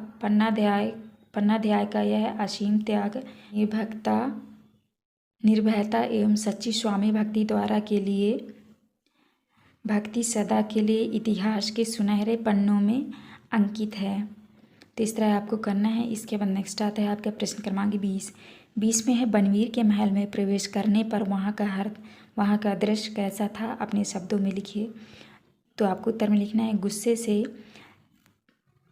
Speaker 1: पन्नाध्याय का यह असीम त्याग निर्भयता एवं सच्ची स्वामी भक्ति द्वारा के लिए भक्ति सदा के लिए इतिहास के सुनहरे पन्नों में अंकित है। तो इस तरह आपको करना है। इसके बाद नेक्स्ट आता है आपका प्रश्न क्रमांक 20 में है बनवीर के महल में प्रवेश करने पर वहाँ का दृश्य कैसा था? अपने शब्दों में लिखिए। तो आपको उत्तर में लिखना है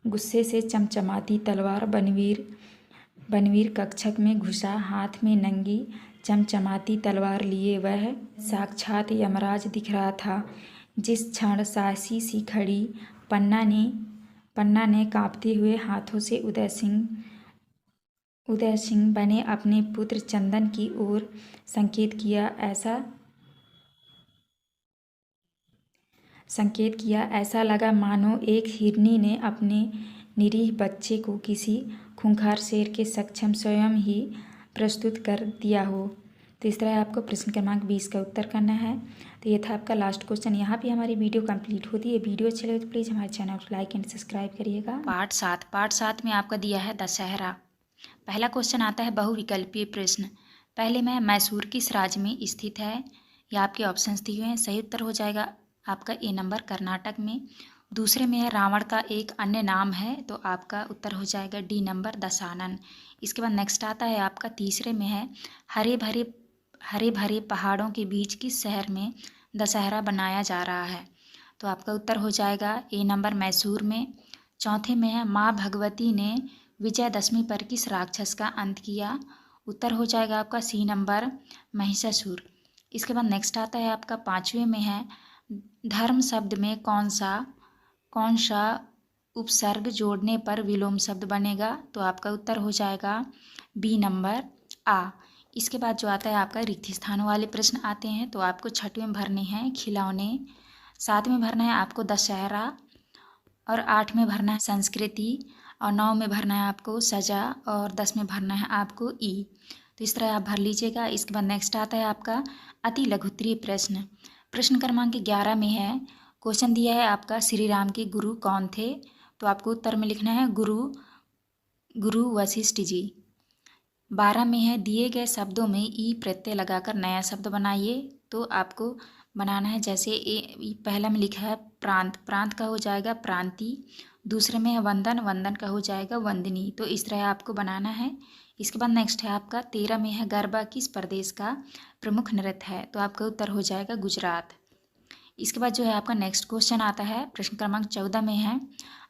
Speaker 1: गुस्से से चमचमाती तलवार बनवीर कक्षक में घुसा, हाथ में नंगी चमचमाती तलवार लिए वह साक्षात यमराज दिख रहा था। जिस क्षण साहसी सी खड़ी पन्ना ने कांपते हुए हाथों से उदय सिंह बने अपने पुत्र चंदन की ओर संकेत किया। ऐसा लगा मानो एक हिरनी ने अपने निरीह बच्चे को किसी खूंखार शेर के सक्षम स्वयं ही प्रस्तुत कर दिया हो। तो इस तरह आपको प्रश्न क्रमांक 20 का उत्तर करना है। तो ये था आपका लास्ट क्वेश्चन। यहाँ पे हमारी वीडियो कंप्लीट होती है। वीडियो अच्छी लगे तो प्लीज़ हमारे चैनल को लाइक एंड सब्सक्राइब करिएगा। पार्ट 7 में आपका दिया है दशहरा। पहला क्वेश्चन आता है बहुविकल्पीय प्रश्न। पहले में मैसूर किस राज्य में स्थित है? यह आपके ऑप्शंस दिए हुए हैं। सही उत्तर हो जाएगा आपका ए नंबर कर्नाटक में। दूसरे में है रावण का एक अन्य नाम है। तो आपका उत्तर हो जाएगा डी नंबर दशानन। इसके बाद नेक्स्ट आता है आपका तीसरे में है हरे भरे पहाड़ों के बीच किस शहर में दशहरा बनाया जा रहा है? तो आपका उत्तर हो जाएगा ए नंबर मैसूर में। चौथे में है माँ भगवती ने विजयदशमी पर किस राक्षस का अंत किया? उत्तर हो जाएगा आपका सी नंबर महिषासुर। इसके बाद नेक्स्ट आता है आपका पाँचवें में है धर्म शब्द में कौन सा उपसर्ग जोड़ने पर विलोम शब्द बनेगा? तो आपका उत्तर हो जाएगा बी नंबर आ। इसके बाद जो आता है आपका रिक्त स्थानों वाले प्रश्न आते हैं। तो आपको 6वें में भरने हैं खिलौने, 7 में भरना है आपको दशहरा, और 8 में भरना है संस्कृति, और 9 में भरना है आपको सजा, और 10 में भरना है आपको ई। तो इस तरह आप भर लीजिएगा। इसके बाद नेक्स्ट आता है आपका अति लघुत्तरीय प्रश्न। प्रश्न क्रमांक 11 में है क्वेश्चन दिया है आपका श्री राम के गुरु कौन थे? तो आपको उत्तर में लिखना है गुरु वशिष्ठ जी। 12 में है दिए गए शब्दों में ई प्रत्यय लगाकर नया शब्द बनाइए। तो आपको बनाना है जैसे पहला में लिखा है प्रांत का हो जाएगा प्रांति। दूसरे में है वंदन का हो जाएगा वंदनी। तो इस तरह आपको बनाना है। इसके बाद नेक्स्ट है आपका 13 में है गरबा किस प्रदेश का प्रमुख नृत्य है? तो आपका उत्तर हो जाएगा गुजरात। इसके बाद जो है आपका नेक्स्ट क्वेश्चन आता है प्रश्न क्रमांक 14 में है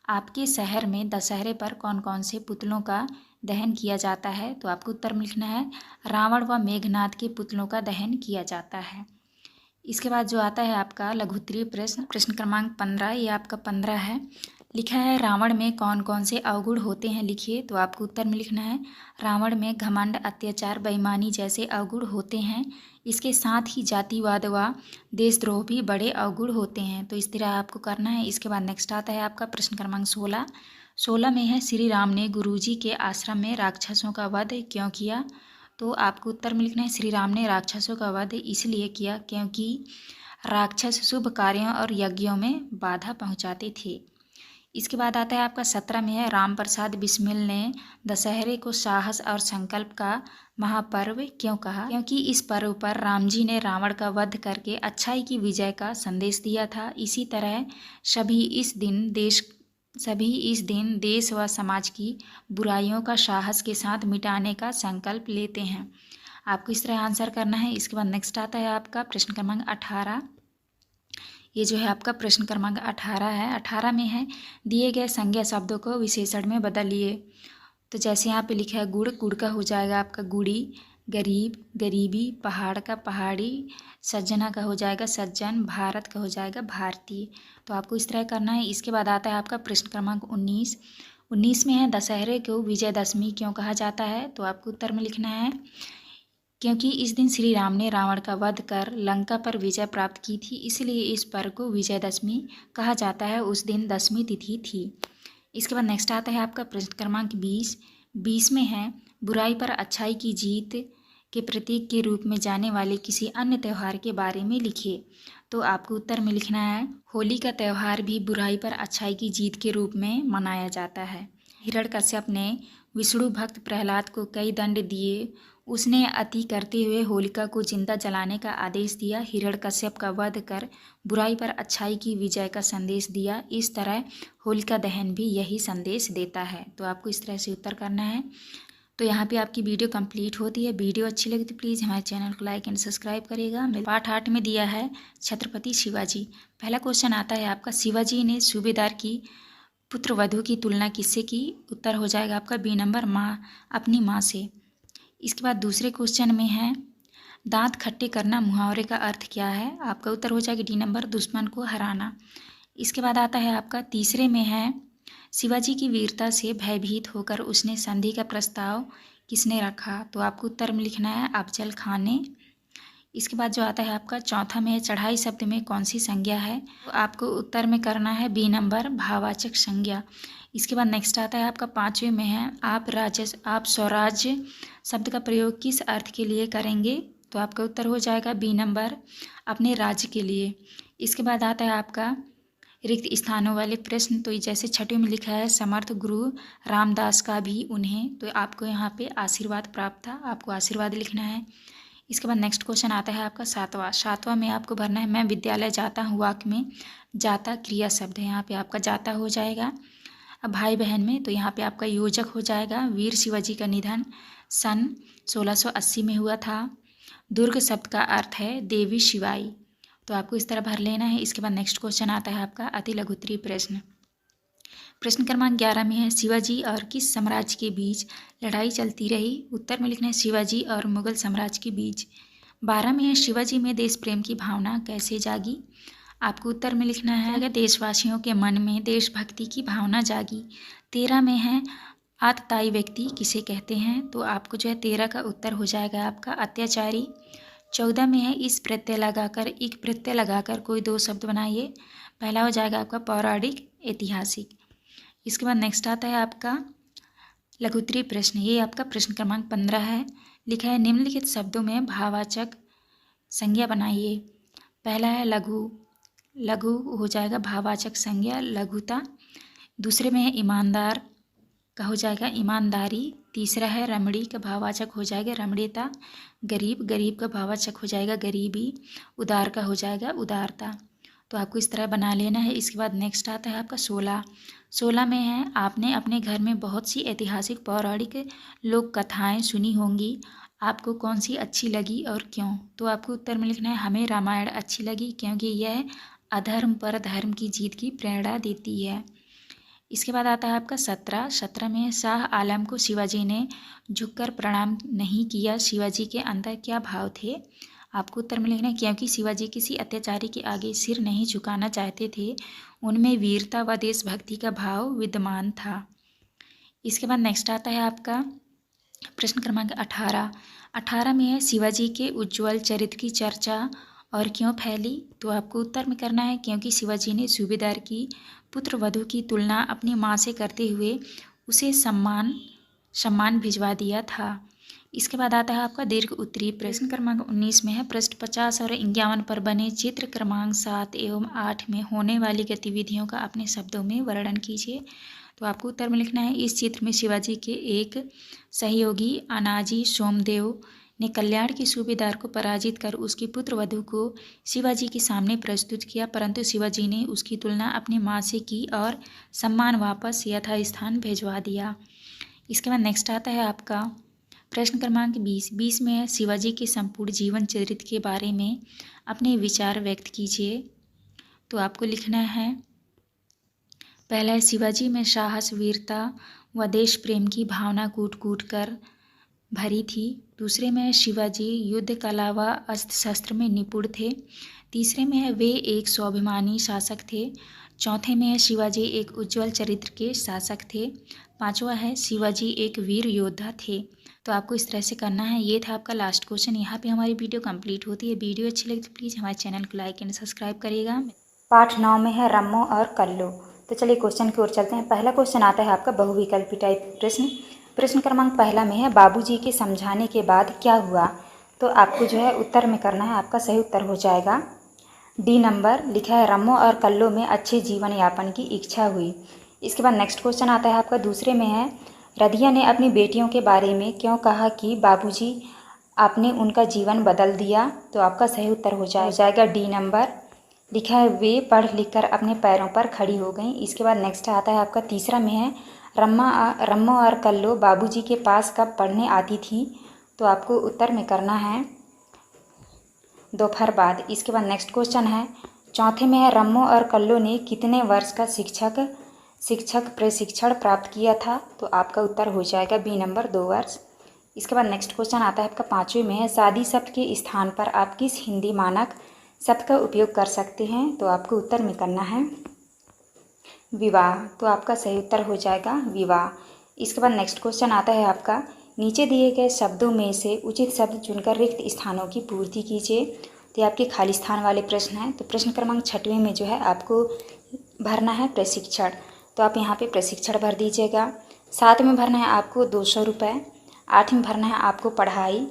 Speaker 1: आपके शहर में दशहरे पर कौन कौन से पुतलों का दहन किया जाता है? तो आपको उत्तर में लिखना है रावण व मेघनाथ के पुतलों का दहन किया जाता है। इसके बाद जो आता है आपका लघुत्तरीय प्रश्न क्रमांक 15। ये आपका 15 है। लिखा है रावण में कौन कौन से अवगुण होते हैं? लिखिए। तो आपको उत्तर में लिखना है रावण में घमंड, अत्याचार, बेईमानी जैसे अवगुण होते हैं। इसके साथ ही जातिवाद व देशद्रोह भी बड़े अवगुण होते हैं। तो इस तरह आपको करना है। इसके बाद नेक्स्ट आता है आपका प्रश्न क्रमांक 16। 16 में है श्री राम ने गुरुजी के आश्रम में राक्षसों का वध क्यों किया। तो आपको उत्तर में लिखना है श्री राम ने राक्षसों का वध इसलिए किया क्योंकि राक्षस शुभ कार्यों और यज्ञों में बाधा पहुंचाते थे। इसके बाद आता है आपका 17 में है राम प्रसाद बिस्मिल ने दशहरे को साहस और संकल्प का महापर्व क्यों कहा। क्योंकि इस पर्व पर राम जी ने रावण का वध करके अच्छाई की विजय का संदेश दिया था। इसी तरह सभी इस दिन देश व समाज की बुराइयों का साहस के साथ मिटाने का संकल्प लेते हैं। आपको इस तरह आंसर करना है। इसके बाद नेक्स्ट आता है आपका प्रश्न क्रमांक 18। ये जो है आपका प्रश्न क्रमांक 18 है। 18 में है दिए गए संज्ञा शब्दों को विशेषण में बदलिए। तो जैसे यहाँ पे लिखा है गुड़, गुड़ का हो जाएगा आपका गुड़ी, गरीब, गरीबी, पहाड़ का पहाड़ी, सज्जना का हो जाएगा सज्जन, भारत का हो जाएगा भारतीय। तो आपको इस तरह करना है। इसके बाद आता है आपका प्रश्न क्रमांक 19। 19 में है दशहरे को विजयदशमी क्यों कहा जाता है। तो आपको उत्तर में लिखना है क्योंकि इस दिन श्री राम ने रावण का वध कर लंका पर विजय प्राप्त की थी, इसलिए इस पर्व को विजयदशमी कहा जाता है। उस दिन दशमी तिथि थी। इसके बाद नेक्स्ट आता है आपका प्रश्न क्रमांक 20। 20 में है बुराई पर अच्छाई की जीत के प्रतीक के रूप में जाने वाले किसी अन्य त्यौहार के बारे में लिखिए। तो आपको उत्तर में लिखना है होली का त्यौहार भी बुराई पर अच्छाई की जीत के रूप में मनाया जाता है। हिरण्यकश्यप ने विष्णु भक्त प्रहलाद को कई दंड दिए। उसने अति करते हुए होलिका को जिंदा जलाने का आदेश दिया। हिरण्यकश्यप का वध कर बुराई पर अच्छाई की विजय का संदेश दिया। इस तरह होलिका दहन भी यही संदेश देता है। तो आपको इस तरह से उत्तर करना है। तो यहाँ पे आपकी वीडियो कंप्लीट होती है। वीडियो अच्छी लगी तो प्लीज़ हमारे चैनल को लाइक एंड सब्सक्राइब करिएगा। पार्ट 8 में दिया है छत्रपति शिवाजी। पहला क्वेश्चन आता है आपका शिवाजी ने सूबेदार की पुत्र वधू की तुलना किससे की। उत्तर हो जाएगा आपका बी नंबर माँ, अपनी माँ से। इसके बाद दूसरे क्वेश्चन में है दांत खट्टे करना मुहावरे का अर्थ क्या है। आपका उत्तर हो जाएगा डी नंबर, दुश्मन को हराना। इसके बाद आता है आपका तीसरे में है शिवाजी की वीरता से भयभीत होकर उसने संधि का प्रस्ताव किसने रखा। तो आपको उत्तर में लिखना है अफजल खान ने। इसके बाद जो आता है आपका चौथा में है चढ़ाई शब्द में कौन सी संज्ञा है। तो आपको उत्तर में करना है बी नंबर, भाववाचक संज्ञा। इसके बाद नेक्स्ट आता है आपका पाँचवें में है आप स्वराज्य शब्द का प्रयोग किस अर्थ के लिए करेंगे। तो आपका उत्तर हो जाएगा बी नंबर, अपने राज्य के लिए। इसके बाद आता है आपका रिक्त स्थानों वाले प्रश्न। तो जैसे छठवें में लिखा है समर्थ गुरु रामदास का भी उन्हें, तो आपको यहाँ पे आशीर्वाद प्राप्त था, आपको आशीर्वाद लिखना है। इसके बाद नेक्स्ट क्वेश्चन आता है आपका सातवां में आपको भरना है मैं विद्यालय जाता हूँ वाक्य में जाता क्रिया शब्द है। यहाँ पे आपका जाता हो जाएगा। अब भाई बहन में तो यहाँ पे आपका योजक हो जाएगा। वीर शिवाजी का निधन सन 1680 में हुआ था। दुर्ग शब्द का अर्थ है देवी शिवाई। तो आपको इस तरह भर लेना है। इसके बाद नेक्स्ट क्वेश्चन आता है आपका अति लघुत्तरीय प्रश्न। प्रश्न क्रमांक 11 में है शिवाजी और किस साम्राज्य के बीच लड़ाई चलती रही। उत्तर में लिखना है शिवाजी और मुगल साम्राज्य के बीच। 12 में है शिवाजी में देश प्रेम की भावना कैसे जागी। आपको उत्तर में लिखना है अगर देशवासियों के मन में देशभक्ति की भावना जागी। 13 में है आतताई व्यक्ति किसे कहते हैं। तो आपको जो है 13 का उत्तर हो जाएगा आपका अत्याचारी। 14 में है इस प्रत्यय लगाकर एक प्रत्यय लगाकर कोई दो शब्द बनाइए। पहला हो जाएगा आपका पौराणिक, ऐतिहासिक। इसके बाद नेक्स्ट आता है आपका लघुत्तरीय प्रश्न। ये आपका प्रश्न क्रमांक 15 है। लिखा है निम्नलिखित शब्दों में भाववाचक संज्ञा बनाइए। पहला है लघु, लघु हो जाएगा भाववाचक संज्ञा लघुता। दूसरे में है ईमानदार का हो जाएगा ईमानदारी। तीसरा है रमणी का भाववाचक हो जाएगा रमणीयता। गरीब, गरीब का भाववाचक हो जाएगा गरीबी। उदार का हो जाएगा उदारता। तो आपको इस तरह बना लेना है। इसके बाद नेक्स्ट आता है आपका 16 में है आपने अपने घर में बहुत सी ऐतिहासिक पौराणिक लोक कथाएँ सुनी होंगी। आपको कौन सी अच्छी लगी और क्यों। तो आपको उत्तर में लिखना है हमें रामायण अच्छी लगी क्योंकि यह अधर्म पर धर्म की जीत की प्रेरणा देती है। इसके बाद आता है आपका 17 में शाह आलम को शिवाजी ने झुककर प्रणाम नहीं किया। शिवाजी के अंदर क्या भाव थे। आपको उत्तर में लिखना है क्योंकि शिवाजी किसी अत्याचारी के आगे सिर नहीं झुकाना चाहते थे। उनमें वीरता व देशभक्ति का भाव विद्यमान था। इसके बाद नेक्स्ट आता है आपका प्रश्न क्रमांक 18 में है शिवाजी के उज्ज्वल चरित्र की चर्चा और क्यों फैली? तो आपको उत्तर में करना है क्योंकि शिवाजी ने सूबेदार की पुत्र वधू की तुलना अपनी माँ से करते हुए उसे सम्मान भिजवा दिया था। इसके बाद आता है आपका दीर्घ उत्तरीय प्रश्न क्रमांक 19 में है, पृष्ठ 50 और 51 पर बने चित्र क्रमांक 7 एवं 8 में होने वाली गतिविधियों का अपने शब्दों में वर्णन कीजिए। तो आपको उत्तर में लिखना है, इस चित्र में शिवाजी के एक सहयोगी अनाजी सोमदेव ने कल्याण के सूबेदार को पराजित कर उसकी पुत्र वधू को शिवाजी के सामने प्रस्तुत किया, परंतु शिवाजी ने उसकी तुलना अपनी माँ से की और सम्मान वापस यथास्थान भिजवा दिया। इसके बाद नेक्स्ट आता है आपका प्रश्न क्रमांक 20 में है, शिवाजी के संपूर्ण जीवन चरित्र के बारे में अपने विचार व्यक्त कीजिए। तो आपको लिखना है, पहला है, शिवाजी में साहस, वीरता व देश प्रेम की भावना कूट कूट कर भरी थी। दूसरे में है, शिवाजी युद्ध कला व अस्त्र शस्त्र में निपुण थे। तीसरे में है, वे एक स्वाभिमानी शासक थे। चौथे में है, शिवाजी एक उज्जवल चरित्र के शासक थे। पांचवा है, शिवाजी एक वीर योद्धा थे। तो आपको इस तरह से करना है। ये था आपका लास्ट क्वेश्चन। यहाँ पे हमारी वीडियो कंप्लीट होती है। वीडियो अच्छी लगी तो प्लीज़ हमारे चैनल को लाइक एंड सब्सक्राइब करिएगा। पाठ 9 में है रम्मो और कल्लो। तो चलिए क्वेश्चन की ओर चलते हैं। पहला क्वेश्चन आता है आपका बहुविकल्पी टाइप प्रश्न। प्रश्न क्रमांक पहला में है, बाबूजी के समझाने के बाद क्या हुआ? तो आपको जो है उत्तर में करना है। आपका सही उत्तर हो जाएगा डी नंबर। लिखा है, रम्मो और कल्लो में अच्छे जीवन यापन की इच्छा हुई। इसके बाद नेक्स्ट क्वेश्चन आता है आपका दूसरे में है, रधिया ने अपनी बेटियों के बारे में क्यों कहा कि बाबूजी आपने उनका जीवन बदल दिया? तो आपका सही उत्तर हो जाएगा डी नंबर। लिखा है, वे पढ़ लिख कर अपने पैरों पर खड़ी हो गईं। इसके बाद नेक्स्ट आता है आपका तीसरा में है, रम्मो और कल्लो बाबूजी के पास कब पढ़ने आती थी? तो आपको उत्तर में करना है दोपहर बाद। इसके बाद नेक्स्ट क्वेश्चन है, चौथे में है, रम्मो और कल्लो ने कितने वर्ष का शिक्षक प्रशिक्षण प्राप्त किया था? तो आपका उत्तर हो जाएगा बी नंबर 2 वर्ष। इसके बाद नेक्स्ट क्वेश्चन आता है आपका पाँचवें में है, शादी शब्द के स्थान पर आप किस हिंदी मानक शब्द का उपयोग कर सकते हैं? तो आपको उत्तर में करना है विवाह। तो आपका सही उत्तर हो जाएगा विवाह। इसके बाद नेक्स्ट क्वेश्चन आता है आपका, नीचे दिए गए शब्दों में से उचित शब्द चुनकर रिक्त स्थानों की पूर्ति कीजिए। तो ये आपके खाली स्थान वाले प्रश्न हैं। तो प्रश्न क्रमांक 6वें में जो है आपको भरना है प्रशिक्षण। तो आप यहाँ पे प्रशिक्षण भर दीजिएगा। 7 में भरना है आपको 200 रुपये। 8 में भरना है आपको पढ़ाई।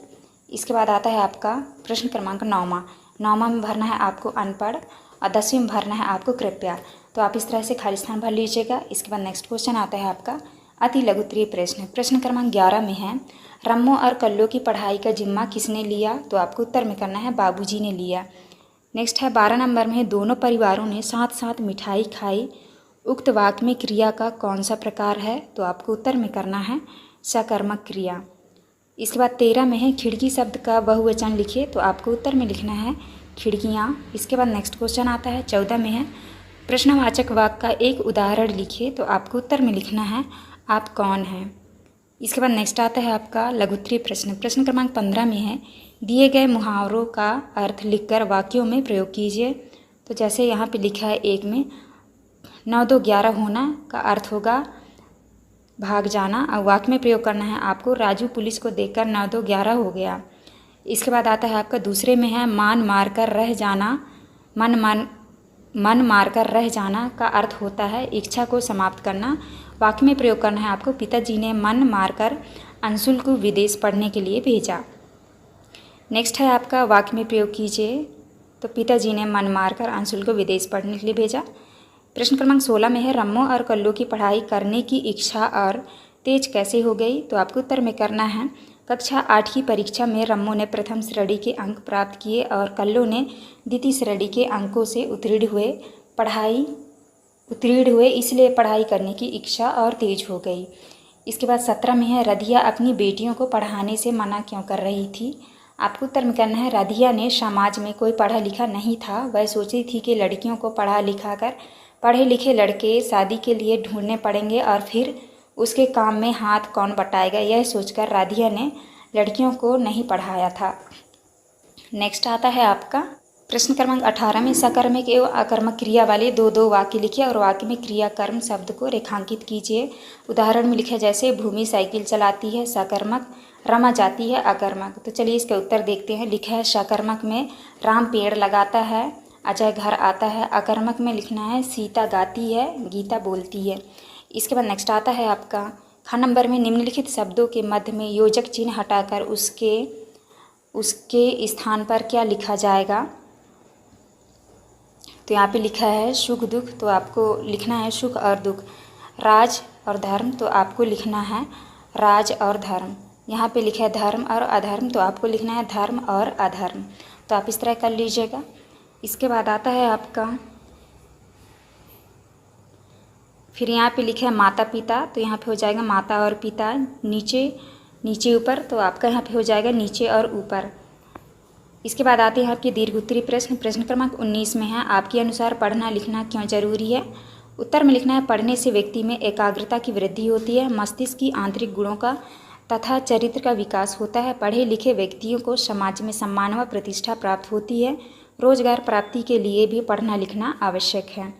Speaker 1: इसके बाद आता है आपका प्रश्न क्रमांक 9वां में भरना है आपको अनपढ़। और 10वीं में भरना है आपको कृपया। तो आप इस तरह से खाली स्थान भर लीजिएगा। इसके बाद नेक्स्ट क्वेश्चन आता है आपका अति लघुत्तरीय प्रश्न। प्रश्न क्रमांक 11 में है, रम्मो और कल्लो की पढ़ाई का जिम्मा किसने लिया? तो आपको उत्तर में करना है बाबूजी ने लिया। नेक्स्ट है 12 नंबर में है, दोनों परिवारों ने साथ साथ मिठाई खाई। उक्त वाक्य में क्रिया का कौन सा प्रकार है? तो आपको उत्तर में करना है सकर्मक क्रिया। इसके बाद 13 में है, खिड़की शब्द का बहुवचन लिखिए। तो आपको उत्तर में लिखना है खिड़कियाँ। इसके बाद नेक्स्ट क्वेश्चन आता है 14 में है, प्रश्नवाचक वाक्य का एक उदाहरण लिखिए। तो आपको उत्तर में लिखना है आप कौन हैं। इसके बाद नेक्स्ट आता है आपका लघुत्तरीय प्रश्न। प्रश्न क्रमांक 15 में है, दिए गए मुहावरों का अर्थ लिखकर वाक्यों में प्रयोग कीजिए। तो जैसे यहाँ पे लिखा है, एक में 9 2 11 होना का अर्थ होगा भाग जाना। और वाक्य में प्रयोग करना है आपको, राजू पुलिस को देखकर 9 2 11 हो गया। इसके बाद आता है आपका दूसरे में है, मन मार कर रह जाना का अर्थ होता है इच्छा को समाप्त करना। वाक्य में प्रयोग करना है आपको, पिताजी ने मन मारकर अंशुल को विदेश पढ़ने के लिए भेजा। नेक्स्ट है आपका वाक्य में प्रयोग कीजिए। तो पिताजी ने मन मारकर अंशुल को विदेश पढ़ने के लिए भेजा। प्रश्न क्रमांक 16 में है, रम्मो और कल्लो की पढ़ाई करने की इच्छा और तेज कैसे हो गई? तो आपको उत्तर में करना है, कक्षा 8 की परीक्षा में रम्मो ने प्रथम श्रेणी के अंक प्राप्त किए और कल्लो ने द्वितीय श्रेणी के अंकों से उत्तीर्ण हुए, इसलिए पढ़ाई करने की इच्छा और तेज हो गई। इसके बाद 17 में है, रधिया अपनी बेटियों को पढ़ाने से मना क्यों कर रही थी? आपको उत्तर में करना है, रधिया ने समाज में कोई पढ़ा लिखा नहीं था, वह सोची थी कि लड़कियों को पढ़ा लिखा कर पढ़े लिखे लड़के शादी के लिए ढूंढने पड़ेंगे और फिर उसके काम में हाथ कौन बटाएगा, यह सोचकर राधिया ने लड़कियों को नहीं पढ़ाया था। नेक्स्ट आता है आपका प्रश्न क्रमांक 18 में सकर्मक एवं अकर्मक क्रिया वाले दो दो वाक्य लिखिए और वाक्य में क्रिया कर्म शब्द को रेखांकित कीजिए। उदाहरण में लिखा जैसे भूमि साइकिल चलाती है सकर्मक, रमा जाती है अकर्मक। तो चलिए इसका उत्तर देखते हैं। लिखा है सकर्मक में राम पेड़ लगाता है, अजय घर आता है। अकर्मक में लिखना है सीता गाती है, गीता बोलती है। इसके बाद नेक्स्ट आता है आपका ख नंबर में निम्नलिखित शब्दों के मध्य में योजक चिन्ह हटाकर उसके स्थान पर क्या लिखा जाएगा। तो यहाँ पे लिखा है सुख दुख, तो आपको लिखना है सुख और दुख। राज और धर्म, तो आपको लिखना है राज और धर्म। यहाँ पे लिखा है धर्म और अधर्म, तो आपको लिखना है धर्म और अधर्म। तो आप इस तरह कर लीजिएगा। इसके बाद आता है आपका फिर यहाँ पे लिखा है माता पिता, तो यहाँ पे हो जाएगा माता और पिता। नीचे ऊपर, तो आपका यहाँ पे हो जाएगा नीचे और ऊपर। इसके बाद आते हैं आपके दीर्घ उत्तरीय प्रश्न। प्रश्न क्रमांक 19 में है आपके अनुसार पढ़ना लिखना क्यों जरूरी है। उत्तर में लिखना है पढ़ने से व्यक्ति में एकाग्रता की वृद्धि होती है, मस्तिष्क की आंतरिक गुणों का तथा चरित्र का विकास होता है। पढ़े लिखे व्यक्तियों को समाज में सम्मान व प्रतिष्ठा प्राप्त होती है। रोजगार प्राप्ति के लिए भी पढ़ना लिखना आवश्यक है।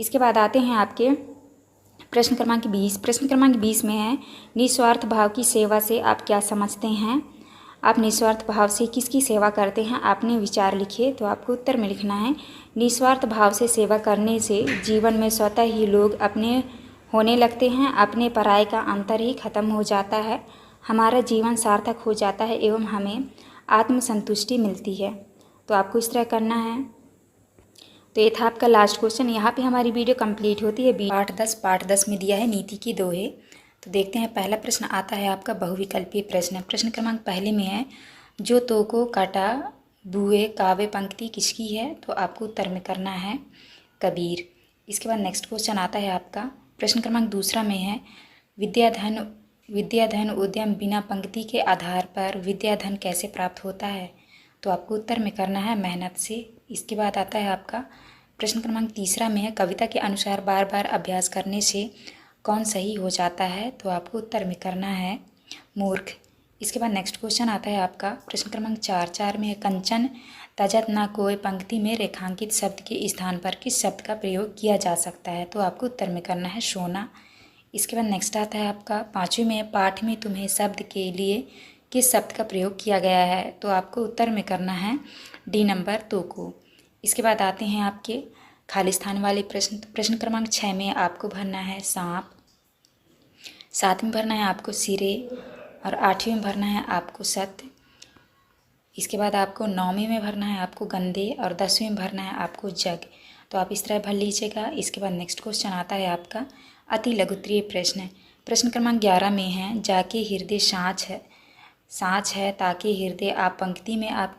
Speaker 1: इसके बाद आते हैं आपके प्रश्न क्रमांक 20। प्रश्न क्रमांक 20 में है निस्वार्थ भाव की सेवा से आप क्या समझते हैं। आप निस्वार्थ भाव से किसकी सेवा करते हैं, आपने विचार लिखिए। तो आपको उत्तर में लिखना है निस्वार्थ भाव से सेवा करने से जीवन में स्वतः ही लोग अपने होने लगते हैं, अपने पराये का अंतर ही खत्म हो जाता है, हमारा जीवन सार्थक हो जाता है एवं हमें आत्मसंतुष्टि मिलती है। तो आपको इस तरह करना है। तो ये था आपका लास्ट क्वेश्चन। यहाँ पे हमारी वीडियो कंप्लीट होती है। पार्ट 10 में दिया है नीति की दोहे। तो देखते हैं पहला प्रश्न आता है आपका बहुविकल्पीय प्रश्न। प्रश्न क्रमांक पहले में है जो तो को काटा बुए काव्य पंक्ति किसकी है। तो आपको उत्तर में करना है कबीर। इसके बाद नेक्स्ट क्वेश्चन आता है आपका प्रश्न क्रमांक दूसरा में है विद्याधन उद्यम बिना पंक्ति के आधार पर विद्याधन कैसे प्राप्त होता है। तो आपको उत्तर में करना है मेहनत से। इसके बाद आता है आपका प्रश्न क्रमांक तीसरा में है कविता के अनुसार बार बार अभ्यास करने से कौन सही हो जाता है। तो आपको उत्तर में करना है मूर्ख। इसके बाद नेक्स्ट क्वेश्चन आता है आपका प्रश्न क्रमांक 4 में है कंचन तजत न कोई पंक्ति में रेखांकित शब्द के स्थान पर किस शब्द का प्रयोग किया जा सकता है। तो आपको उत्तर में करना है सोना। इसके बाद नेक्स्ट आता है आपका 5वें में पाठ में तुम्हें शब्द के लिए किस शब्द का प्रयोग किया गया है। तो आपको उत्तर में करना है डी नंबर तो को। इसके बाद आते हैं आपके खाली स्थान वाले प्रश्न। प्रश्न क्रमांक 6 में आपको भरना है सांप, 7 में भरना है आपको सिरे और 8वें में भरना है आपको सत्य। इसके बाद आपको 9वें में भरना है आपको गंदे और 10वें में भरना है आपको जग। तो आप इस तरह भर लीजिएगा। इसके बाद नेक्स्ट क्वेश्चन आता है आपका अति लघुत्तरीय प्रश्न। प्रश्न क्रमांक 11 में है जाके हृदय साँच है ताकि हृदय आप पंक्ति में आप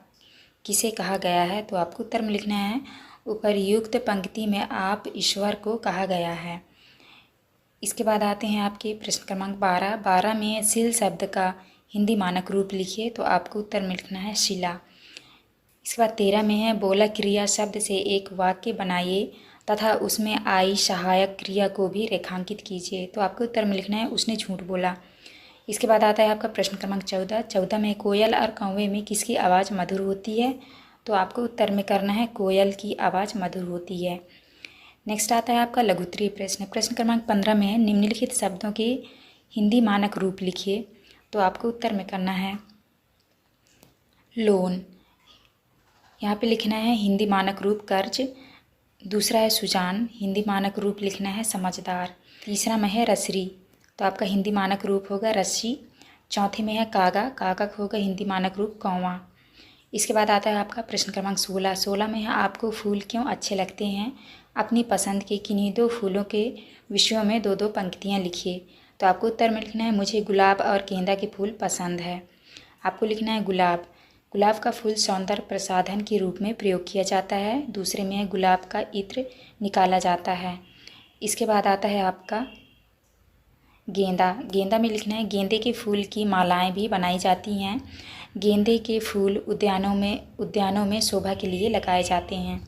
Speaker 1: किसे कहा गया है। तो आपको उत्तर में लिखना है उपर्युक्त पंक्ति में आप ईश्वर को कहा गया है। इसके बाद आते हैं आपके प्रश्न क्रमांक 12 में शील शब्द का हिंदी मानक रूप लिखिए। तो आपको उत्तर में लिखना है शिला। इसके बाद 13 में है बोला क्रिया शब्द से एक वाक्य बनाइए तथा उसमें आई सहायक क्रिया को भी रेखांकित कीजिए। तो आपको उत्तर में लिखना है उसने झूठ बोला। इसके बाद आता है आपका प्रश्न क्रमांक 14 में कोयल और कौवे में किसकी आवाज़ मधुर होती है। तो आपको उत्तर में करना है कोयल की आवाज़ मधुर होती है। नेक्स्ट आता है आपका लघुत्तरीय प्रश्न। प्रश्न क्रमांक 15 में है निम्नलिखित शब्दों के हिंदी मानक रूप लिखिए। तो आपको उत्तर में करना है लोन। यहाँ पे लिखना है हिंदी मानक रूप कर्ज। दूसरा है सुजान, हिंदी मानक रूप लिखना है समझदार। तीसरा में है रसरी, तो आपका हिंदी मानक रूप होगा रस्सी। चौथे में है कागा, कागा का होगा हिंदी मानक रूप कौवा। इसके बाद आता है आपका प्रश्न क्रमांक 16 में है आपको फूल क्यों अच्छे लगते हैं। अपनी पसंद के किन्हीं 2 फूलों के विषयों में 2-2 पंक्तियाँ लिखिए। तो आपको उत्तर में लिखना है मुझे गुलाब और गेंदा के फूल पसंद है। आपको लिखना है गुलाब। गुलाब का फूल सौंदर्य प्रसाधन के रूप में प्रयोग किया जाता है। दूसरे में है गुलाब का इत्र निकाला जाता है। इसके बाद आता है आपका गेंदा। गेंदा में लिखना है गेंदे के फूल की मालाएं भी बनाई जाती हैं। गेंदे के फूल उद्यानों में शोभा के लिए लगाए जाते हैं।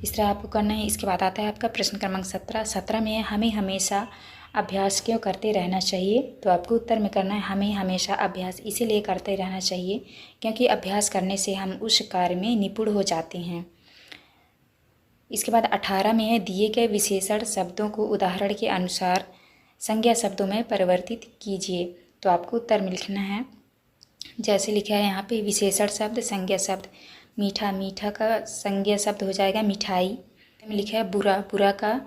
Speaker 1: इस तरह आपको करना है। इसके बाद आता है आपका प्रश्न क्रमांक 17 में हमें हमेशा अभ्यास क्यों करते रहना चाहिए। तो आपको उत्तर में करना है हमें हमेशा अभ्यास इसीलिए करते रहना चाहिए क्योंकि अभ्यास करने से हम उस कार्य में निपुण हो जाते हैं। इसके बाद 18 में है दिए गए विशेषण शब्दों को उदाहरण के अनुसार संज्ञा शब्दों में परिवर्तित कीजिए। तो आपको उत्तर में लिखना है, जैसे लिखा है यहाँ पे विशेषण शब्द संज्ञा शब्द। मीठा, मीठा का संज्ञा शब्द हो जाएगा मिठाई। में लिखा है बुरा, बुरा का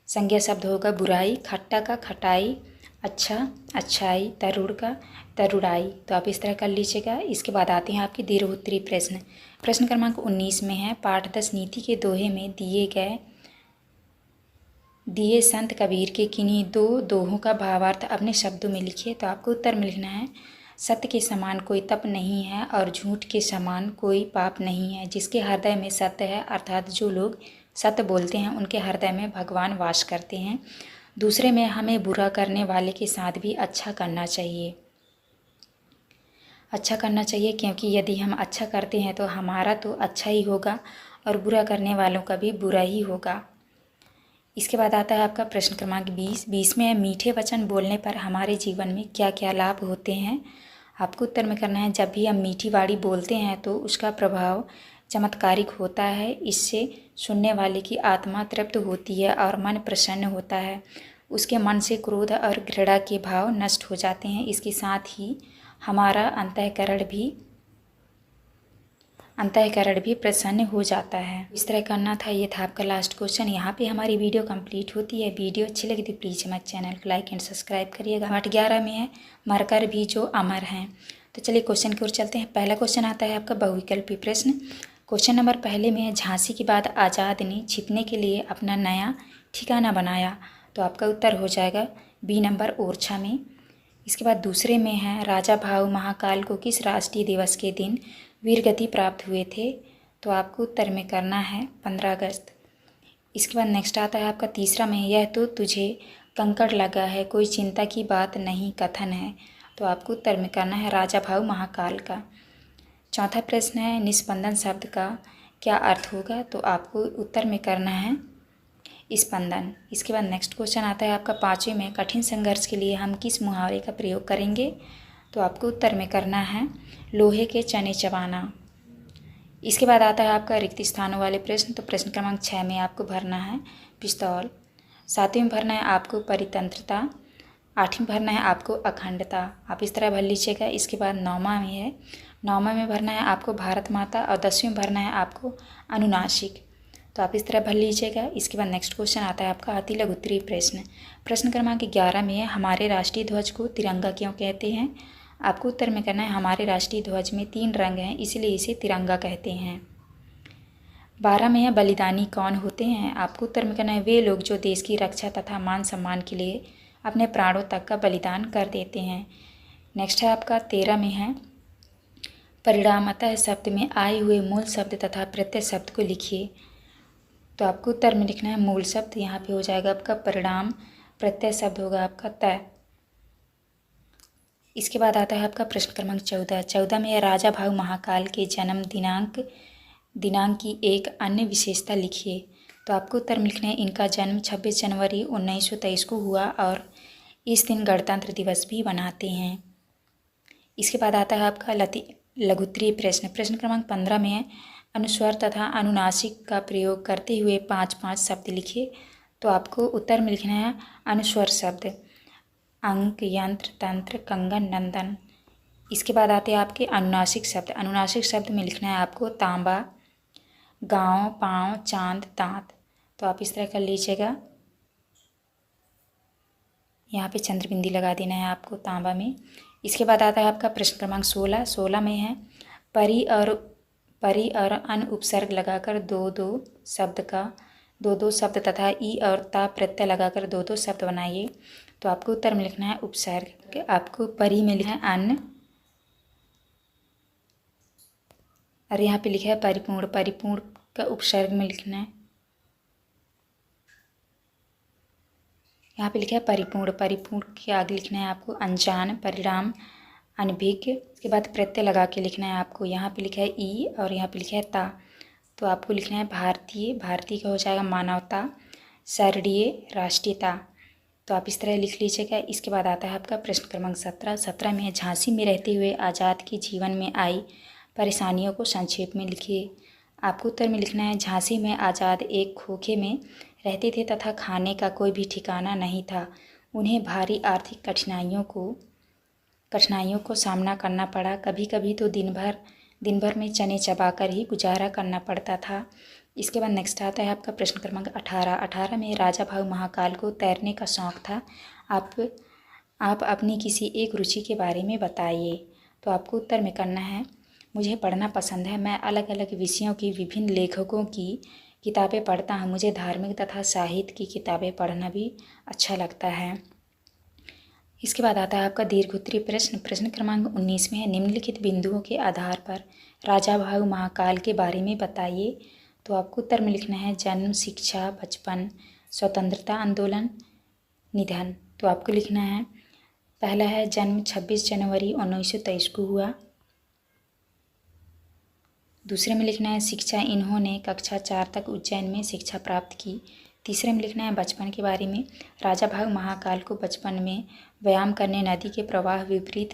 Speaker 1: संज्ञा शब्द होगा बुराई। खट्टा का खटाई। अच्छा, अच्छाई। तरुण का तरुड़ाई। तो आप इस तरह कर लीजिएगा। इसके बाद आते हैं आपके दीर्घोत्तरी प्रश्न। प्रश्न क्रमांक 19 में है पाठ 10 नीति के दोहे में दिए संत कबीर के किन्हीं दो दोहों का भावार्थ अपने शब्दों में लिखिए। तो आपको उत्तर में लिखना है, सत्य के समान कोई तप नहीं है और झूठ के समान कोई पाप नहीं है। जिसके हृदय में सत्य है, अर्थात जो लोग सत्य बोलते हैं उनके हृदय में भगवान वास करते हैं। दूसरे में हमें बुरा करने वाले के साथ भी अच्छा करना चाहिए। अच्छा करना चाहिए क्योंकि यदि हम अच्छा करते हैं तो हमारा तो अच्छा ही होगा और बुरा करने वालों का भी बुरा ही होगा। इसके बाद आता है आपका प्रश्न क्रमांक 20 में है मीठे वचन बोलने पर हमारे जीवन में क्या क्या लाभ होते हैं। आपको उत्तर में करना है, जब भी हम मीठी वाणी बोलते हैं तो उसका प्रभाव चमत्कारिक होता है। इससे सुनने वाले की आत्मा तृप्त होती है और मन प्रसन्न होता है। उसके मन से क्रोध और घृणा के भाव नष्ट हो जाते हैं। इसके साथ ही हमारा अंतःकरण भी प्रसन्न हो जाता है। इस तरह करना था। ये था आपका लास्ट क्वेश्चन। यहाँ पे हमारी वीडियो कंप्लीट होती है। वीडियो अच्छी लगी तो प्लीज़ हमारे चैनल को लाइक एंड सब्सक्राइब करिएगा। पाठ 11 में है मरकर भी जो अमर हैं। तो चलिए क्वेश्चन की ओर चलते हैं। पहला क्वेश्चन आता है आपका बहुविकल्पी प्रश्न। क्वेश्चन नंबर पहले में है झांसी के बाद आज़ाद ने छिपने के लिए अपना नया ठिकाना बनाया। तो आपका उत्तर हो जाएगा बी नंबर ओरछा में। इसके बाद दूसरे में है राजा भाऊ महाकाल को किस राष्ट्रीय दिवस के दिन वीरगति प्राप्त हुए थे। तो आपको उत्तर में करना है 15 अगस्त। इसके बाद नेक्स्ट आता है आपका तीसरा में, यह तो तुझे कंकड़ लगा है कोई चिंता की बात नहीं कथन है। तो आपको उत्तर में करना है राजा भाऊ महाकाल का। चौथा प्रश्न है निस्पंदन शब्द का क्या अर्थ होगा। तो आपको उत्तर में करना है स्पंदन। इसके बाद नेक्स्ट क्वेश्चन आता है आपका 5वें में, कठिन संघर्ष के लिए हम किस मुहावरे का प्रयोग करेंगे। तो आपको उत्तर में करना है लोहे के चने चबाना। इसके बाद आता है आपका रिक्त स्थानों वाले प्रश्न। तो प्रश्न क्रमांक 6 में आपको भरना है पिस्तौल। 7वें में भरना है आपको परितंत्रता। 8वें में भरना है आपको अखंडता। आप इस तरह भर लीजिएगा। इसके बाद 9वां में भरना है आपको भारत माता और 10वें में भरना है आपको अनुनासिक। तो आप इस तरह भर लीजिएगा। इसके बाद नेक्स्ट क्वेश्चन आता है आपका अति लघु उत्तरीय प्रश्न। प्रश्न क्रमांक 11 में है हमारे राष्ट्रीय ध्वज को तिरंगा क्यों कहते हैं। आपको उत्तर में करना है हमारे राष्ट्रीय ध्वज में 3 रंग हैं इसलिए इसे तिरंगा कहते हैं। 12 में है बलिदानी कौन होते हैं। आपको उत्तर में करना है वे लोग जो देश की रक्षा तथा मान सम्मान के लिए अपने प्राणों तक का बलिदान कर देते हैं। नेक्स्ट है आपका 13 में है परिणामतः शब्द में आए हुए मूल शब्द तथा प्रत्यय शब्द को लिखिए। तो आपको उत्तर में लिखना है मूल शब्द। यहाँ पे हो जाएगा आपका परिणाम, प्रत्यय शब्द होगा आपका तय। इसके बाद आता है आपका प्रश्न क्रमांक 14 में राजा भाऊ महाकाल के जन्म दिनांक की एक अन्य विशेषता लिखिए। तो आपको उत्तर में लिखना है इनका जन्म 26 जनवरी 1923 को हुआ और इस दिन गणतंत्र दिवस भी मनाते हैं। इसके बाद आता है आपका लघु उत्तरीय प्रश्न। प्रश्न क्रमांक 15 में है अनुस्वर तथा अनुनासिक का प्रयोग करते हुए 5 शब्द लिखिए। तो आपको उत्तर में लिखना है अनुस्वर शब्द अंक, यंत्र, तंत्र, कंगन, नंदन। इसके बाद आते हैं आपके अनुनासिक शब्द। अनुनासिक शब्द में लिखना है आपको तांबा, गांव, पाँव, चांद, दांत। तो आप इस तरह कर लीजिएगा। यहाँ पे चंद्रबिंदी लगा देना है आपको तांबा में। इसके बाद आता है आपका प्रश्न क्रमांक 16 में है परी और अन उपसर्ग लगाकर दो शब्द तथा ई और ता प्रत्यय लगाकर 2 शब्द बनाइए। तो आपको उत्तर में लिखना है उपसर्ग। आपको परी में लिखना है अन और यहाँ पे लिखा है परिपूर्ण का उपसर्ग में लिखना है। यहाँ पे लिखा है परिपूर्ण के आगे लिखना है आपको अनजान, परिणाम, अनभिज्ञ। इसके बाद प्रत्यय लगा के लिखना है आपको। यहाँ पे लिखा है ई और यहाँ पे लिखा है ता। तो आपको लिखना है भारतीय का हो जाएगा मानवता, शरणीय, राष्ट्रीयता। तो आप इस तरह लिख लीजिएगा। इसके बाद आता है आपका प्रश्न क्रमांक 17 में है झांसी में रहते हुए आज़ाद के जीवन में आई परेशानियों को संक्षेप में लिखिए। आपको उत्तर में लिखना है झांसी में आज़ाद एक खोखे में रहते थे तथा खाने का कोई भी ठिकाना नहीं था। उन्हें भारी आर्थिक कठिनाइयों को सामना करना पड़ा। कभी कभी तो दिन भर में चने चबाकर ही गुजारा करना पड़ता था। इसके बाद नेक्स्ट आता है आपका प्रश्न क्रमांक 18 में राजा भाऊ महाकाल को तैरने का शौक़ था। आप अपनी किसी एक रुचि के बारे में बताइए। तो आपको उत्तर में करना है मुझे पढ़ना पसंद है। मैं अलग अलग विषयों की विभिन्न लेखकों की किताबें पढ़ता हूँ। मुझे धार्मिक तथा साहित्य की किताबें पढ़ना भी अच्छा लगता है। इसके बाद आता है आपका दीर्घोत्तरीय प्रश्न क्रमांक 19 में है निम्नलिखित बिंदुओं के आधार पर राजा भाऊ महाकाल के बारे में बताइए। तो आपको उत्तर में लिखना है जन्म, शिक्षा, बचपन, स्वतंत्रता आंदोलन, निधन। तो आपको लिखना है पहला है जन्म 26 जनवरी 1923 को हुआ। दूसरे में लिखना है शिक्षा, इन्होंने कक्षा 4 तक उज्जैन में शिक्षा प्राप्त की। तीसरे में लिखना है बचपन के बारे में राजा भाऊ महाकाल को बचपन में व्यायाम करने, नदी के प्रवाह विपरीत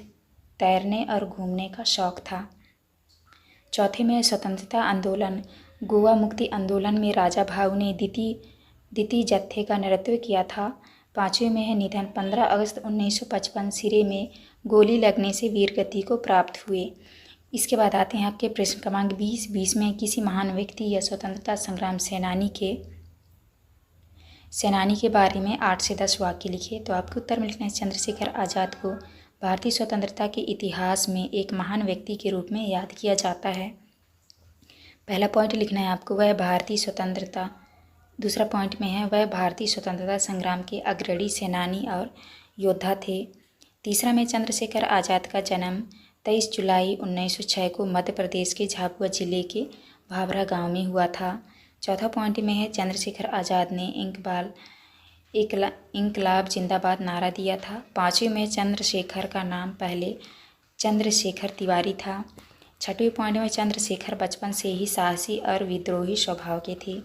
Speaker 1: तैरने और घूमने का शौक़ था। चौथे में स्वतंत्रता आंदोलन, गोवा मुक्ति आंदोलन में राजा भाऊ ने द्वितीय जत्थे का नेतृत्व किया था। पाँचवें में है निधन, 15 अगस्त 1955 सिरे में गोली लगने से वीरगति को प्राप्त हुए। इसके बाद आते हैं आपके प्रश्न क्रमांक 20 में किसी महान व्यक्ति या स्वतंत्रता संग्राम सेनानी के बारे में 8 से 10 वाक्य लिखिए। तो आपके उत्तर में लिखना है चंद्रशेखर आज़ाद को भारतीय स्वतंत्रता के इतिहास में एक महान व्यक्ति के रूप में याद किया जाता है। पहला पॉइंट लिखना है आपको वह भारतीय स्वतंत्रता, दूसरा पॉइंट में है वह भारतीय स्वतंत्रता संग्राम के अग्रणी सेनानी और योद्धा थे। तीसरा में चंद्रशेखर आज़ाद का जन्म 23 जुलाई 1906 को मध्य प्रदेश के झाबुआ जिले के भाभरा गांव में हुआ था। चौथा पॉइंट में है चंद्रशेखर आज़ाद ने इंकलाब जिंदाबाद नारा दिया था। पाँचवें में चंद्रशेखर का नाम पहले चंद्रशेखर तिवारी था। छठवें पॉइंट में चंद्रशेखर बचपन से ही साहसी और विद्रोही स्वभाव के थे।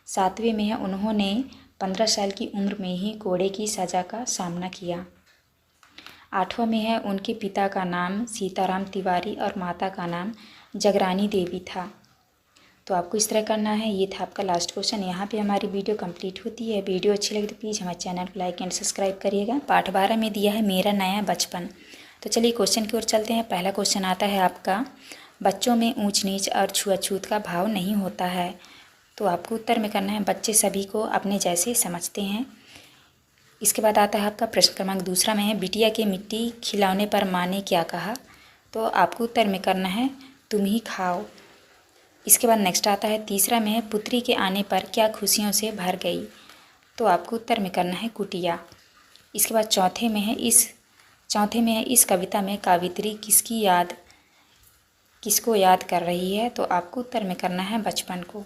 Speaker 1: सातवें में है उन्होंने 15 साल की उम्र में ही कोड़े की सज़ा का सामना किया। आठवां में है उनके पिता का नाम सीताराम तिवारी और माता का नाम जगरानी देवी था। तो आपको इस तरह करना है। ये था आपका लास्ट क्वेश्चन। यहाँ पे हमारी वीडियो कंप्लीट होती है। वीडियो अच्छी लगी तो प्लीज़ हमारे चैनल को लाइक एंड सब्सक्राइब करिएगा। पाठ 12 में दिया है मेरा नया बचपन। तो चलिए क्वेश्चन की ओर चलते हैं। पहला क्वेश्चन आता है आपका बच्चों में ऊंच नीच और छुआछूत का भाव नहीं होता है। तो आपको उत्तर में करना है बच्चे सभी को अपने जैसे समझते हैं। इसके बाद आता है आपका प्रश्न क्रमांक दूसरा में है बिटिया के मिट्टी खिलौने पर माँ ने क्या कहा। तो आपको उत्तर में करना है तुम ही खाओ। इसके बाद नेक्स्ट आता है तीसरा में है पुत्री के आने पर क्या खुशियों से भर गई। तो आपको उत्तर में करना है कुटिया। इसके बाद चौथे में है इस कविता में कावित्री किसको याद कर रही है। तो आपको उत्तर में करना है बचपन को।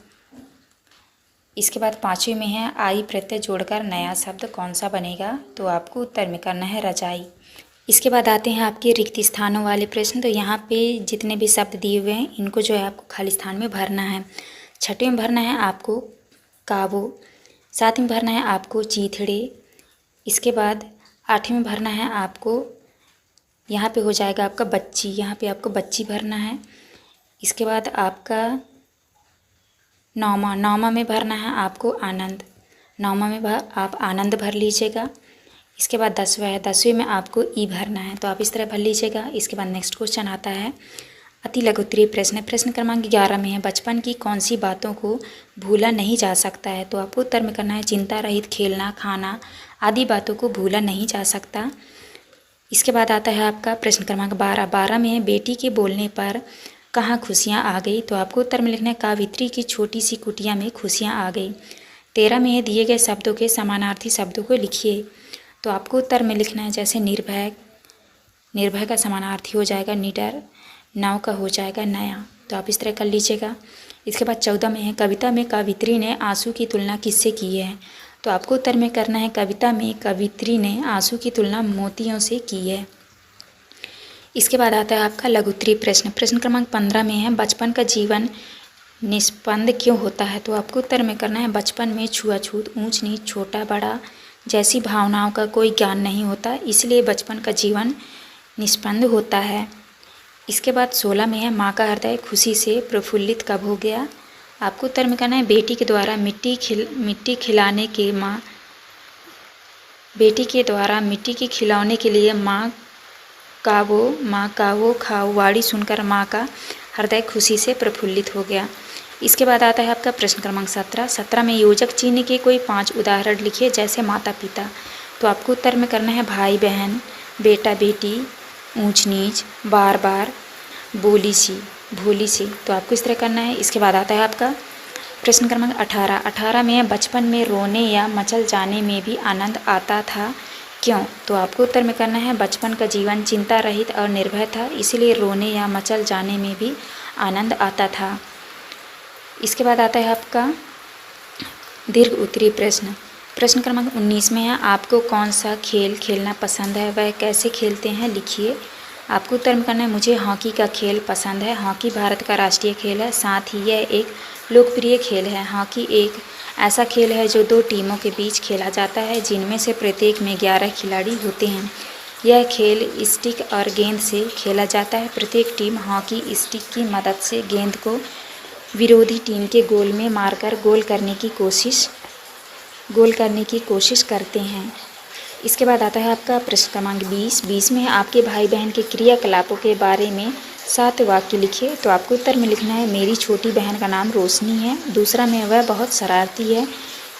Speaker 1: इसके बाद पाँचवें में है आई प्रत्यय जोड़कर नया शब्द कौन सा बनेगा। तो आपको उत्तर में करना है रजाई। इसके बाद आते हैं आपके रिक्त स्थानों वाले प्रश्न। तो यहाँ पे जितने भी शब्द दिए हुए हैं इनको जो है आपको खाली स्थान में भरना है। छठवें में भरना है आपको काबो, सातवें में भरना है आपको चीथड़े। इसके बाद आठवें में भरना है आपको यहाँ पे हो जाएगा आपका बच्ची, यहाँ पे आपको बच्ची भरना है। इसके बाद आपका नौमा में भरना है आपको आनंद, नौमा में आप आनंद भर लीजिएगा। इसके बाद 10वां है, 10वें में आपको ई भरना है। तो आप इस तरह भर लीजिएगा। इसके बाद नेक्स्ट क्वेश्चन आता है अति लघु उत्तरीय प्रश्न क्रमांक 11 में है बचपन की कौन सी बातों को भूला नहीं जा सकता है। तो आपको उत्तर में करना है चिंता रहित खेलना, खाना आदि बातों को भूला नहीं जा सकता। इसके बाद आता है आपका प्रश्न क्रमांक 12 में है बेटी के बोलने पर कहाँ खुशियाँ आ गई। तो आपको उत्तर में लिखना है कावित्री की छोटी सी कुटिया में खुशियाँ आ गई। 13 में है दिए गए शब्दों के समानार्थी शब्दों को लिखिए। तो आपको उत्तर में लिखना है जैसे निर्भय का समानार्थी हो जाएगा निडर, नाव का हो जाएगा नया। तो आप इस तरह कर लीजिएगा। इसके बाद 14 में है कविता में कावित्री ने आंसू की तुलना किससे की है। तो आपको उत्तर में करना है कविता में कावित्री ने आंसू की तुलना मोतियों से की है। इसके बाद आता है आपका लघु उत्तरीय प्रश्न क्रमांक 15 में है बचपन का जीवन निष्पन्द क्यों होता है। तो आपको उत्तर में करना है बचपन में छुआछूत, ऊंच नीच, छोटा बड़ा जैसी भावनाओं का कोई ज्ञान नहीं होता, इसलिए बचपन का जीवन निष्पन्द होता है। इसके बाद 16 में है माँ का हृदय खुशी से प्रफुल्लित कब हो गया। आपको उत्तर में करना है बेटी के द्वारा मिट्टी खिलाने के माँ बेटी के द्वारा मिट्टी के खिलौने के लिए माँ का वो खाओ सुनकर माँ का हृदय खुशी से प्रफुल्लित हो गया। इसके बाद आता है आपका प्रश्न क्रमांक 17 में योजक चिन्ह के कोई 5 उदाहरण लिखिए, जैसे माता पिता। तो आपको उत्तर में करना है भाई बहन, बेटा बेटी, ऊंच नीच, बार बार, भोली सी। तो आपको इस तरह करना है। इसके बाद आता है आपका प्रश्न क्रमांक 18 में है बचपन में रोने या मचल जाने में भी आनंद आता था, क्यों? तो आपको उत्तर में करना है बचपन का जीवन चिंता रहित और निर्भय था, इसलिए रोने या मचल जाने में भी आनंद आता था। इसके बाद आता है आपका दीर्घ उत्तरीय प्रश्न क्रमांक 19 में है आपको कौन सा खेल खेलना पसंद है, वह कैसे खेलते हैं, लिखिए। आपको उत्तर में करना है मुझे हॉकी का खेल पसंद है। हॉकी भारत का राष्ट्रीय खेल है, साथ ही यह एक लोकप्रिय खेल है। हॉकी एक ऐसा खेल है जो 2 टीमों के बीच खेला जाता है, जिनमें से प्रत्येक में 11 खिलाड़ी होते हैं। यह खेल स्टिक और गेंद से खेला जाता है। प्रत्येक टीम हॉकी स्टिक की मदद से गेंद को विरोधी टीम के गोल में मारकर गोल करने की कोशिश करते हैं। इसके बाद आता है आपका प्रश्न क्रमांक 20 में आपके भाई बहन के क्रियाकलापों के बारे में 7 वाक्य लिखिए। तो आपको उत्तर में लिखना है मेरी छोटी बहन का नाम रोशनी है। दूसरा में वह बहुत शरारती है।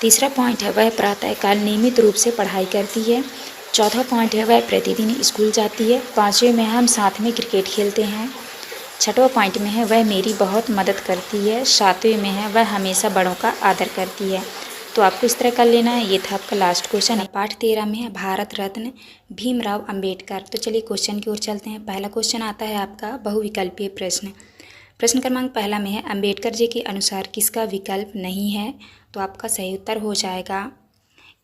Speaker 1: तीसरा पॉइंट है वह प्रातःकाल नियमित रूप से पढ़ाई करती है। चौथा पॉइंट है वह प्रतिदिन स्कूल जाती है। 5वें में हम साथ में क्रिकेट खेलते हैं। 6वां पॉइंट में है वह मेरी बहुत मदद करती है। 7वें में है वह हमेशा बड़ों का आदर करती है। तो आपको इस तरह कर लेना है। ये था आपका लास्ट क्वेश्चन। पाठ 13 में है भारत रत्न भीमराव अंबेडकर। तो चलिए क्वेश्चन की ओर चलते हैं। पहला क्वेश्चन आता है आपका बहुविकल्पीय प्रश्न क्रमांक पहला में है अंबेडकर जी के अनुसार किसका विकल्प नहीं है। तो आपका सही उत्तर हो जाएगा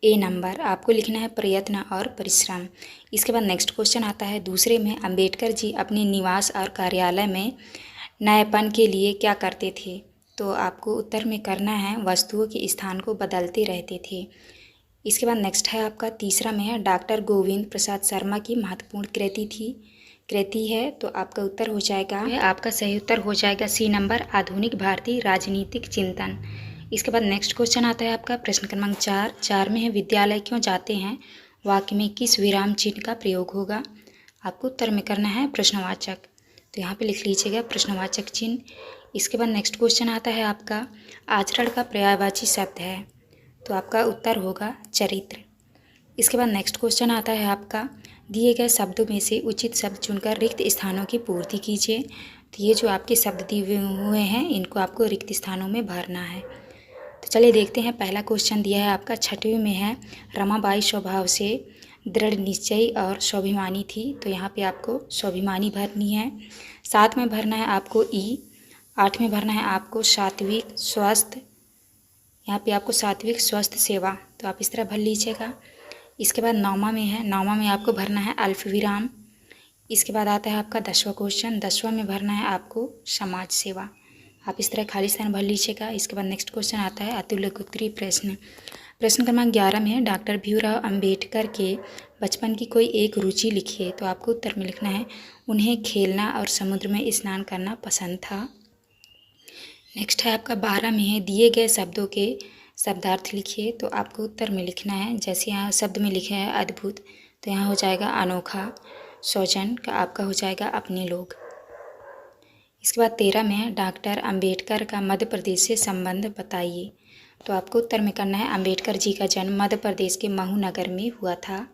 Speaker 1: ए नंबर। आपको लिखना है प्रयत्न और परिश्रम। इसके बाद नेक्स्ट क्वेश्चन आता है दूसरे में अंबेडकर जी अपने निवास और कार्यालय में नएपन के लिए क्या करते थे। तो आपको उत्तर में करना है वस्तुओं के स्थान को बदलते रहते थे। इसके बाद नेक्स्ट है आपका तीसरा में है डॉक्टर गोविंद प्रसाद शर्मा की महत्वपूर्ण कृति है। तो आपका उत्तर हो जाएगा आपका सही उत्तर हो जाएगा सी नंबर आधुनिक भारतीय राजनीतिक चिंतन। इसके बाद नेक्स्ट क्वेश्चन आता है आपका प्रश्न क्रमांक 4 में है विद्यालय क्यों जाते हैं, वाक्य में किस विराम चिन्ह का प्रयोग होगा। आपको उत्तर में करना है प्रश्नवाचक। तो यहाँ पे लिख लीजिएगा प्रश्नवाचक चिन्ह। इसके बाद नेक्स्ट क्वेश्चन आता है आपका आचरण का पर्यायवाची शब्द है। तो आपका उत्तर होगा चरित्र। इसके बाद नेक्स्ट क्वेश्चन आता है आपका दिए गए शब्दों में से उचित शब्द चुनकर रिक्त स्थानों की पूर्ति कीजिए। तो ये जो आपके शब्द दिए हुए हैं इनको आपको रिक्त स्थानों में भरना है। तो चलिए देखते हैं। पहला क्वेश्चन दिया है आपका 6वें में है रमाबाई स्वभाव से दृढ़ निश्चयी और स्वाभिमानी थी। तो यहाँ पे आपको स्वाभिमानी भरनी है। 7 में भरना है आपको ई। 8 में भरना है आपको सात्विक स्वस्थ। यहाँ पे आपको सात्विक स्वस्थ सेवा। तो आप इस तरह भर लीजिएगा। इसके बाद 9वां में है 9वां में आपको भरना है अल्प विराम। इसके बाद आता है आपका 10वां क्वेश्चन। 10वां में भरना है आपको समाज सेवा। आप इस तरह खाली स्थान भर लीजिएगा। इसके बाद नेक्स्ट क्वेश्चन आता है अतुल्योत्तरीय प्रश्न क्रमांक 11 में है डॉक्टर भीमराव अंबेडकर के बचपन की कोई एक रुचि लिखिए। तो आपको उत्तर में लिखना है उन्हें खेलना और समुद्र में स्नान करना पसंद था। नेक्स्ट है आपका 12 में है दिए गए शब्दों के शब्दार्थ लिखिए। तो आपको उत्तर में लिखना है जैसे यहाँ शब्द में लिखा है अद्भुत, तो यहाँ हो जाएगा अनोखा। सौजन का आपका हो जाएगा अपने लोग। इसके बाद 13 में है डॉक्टर अंबेडकर का मध्य प्रदेश से संबंध बताइए। तो आपको उत्तर में करना है अंबेडकर जी का जन्म मध्य प्रदेश के महू नगर में हुआ था।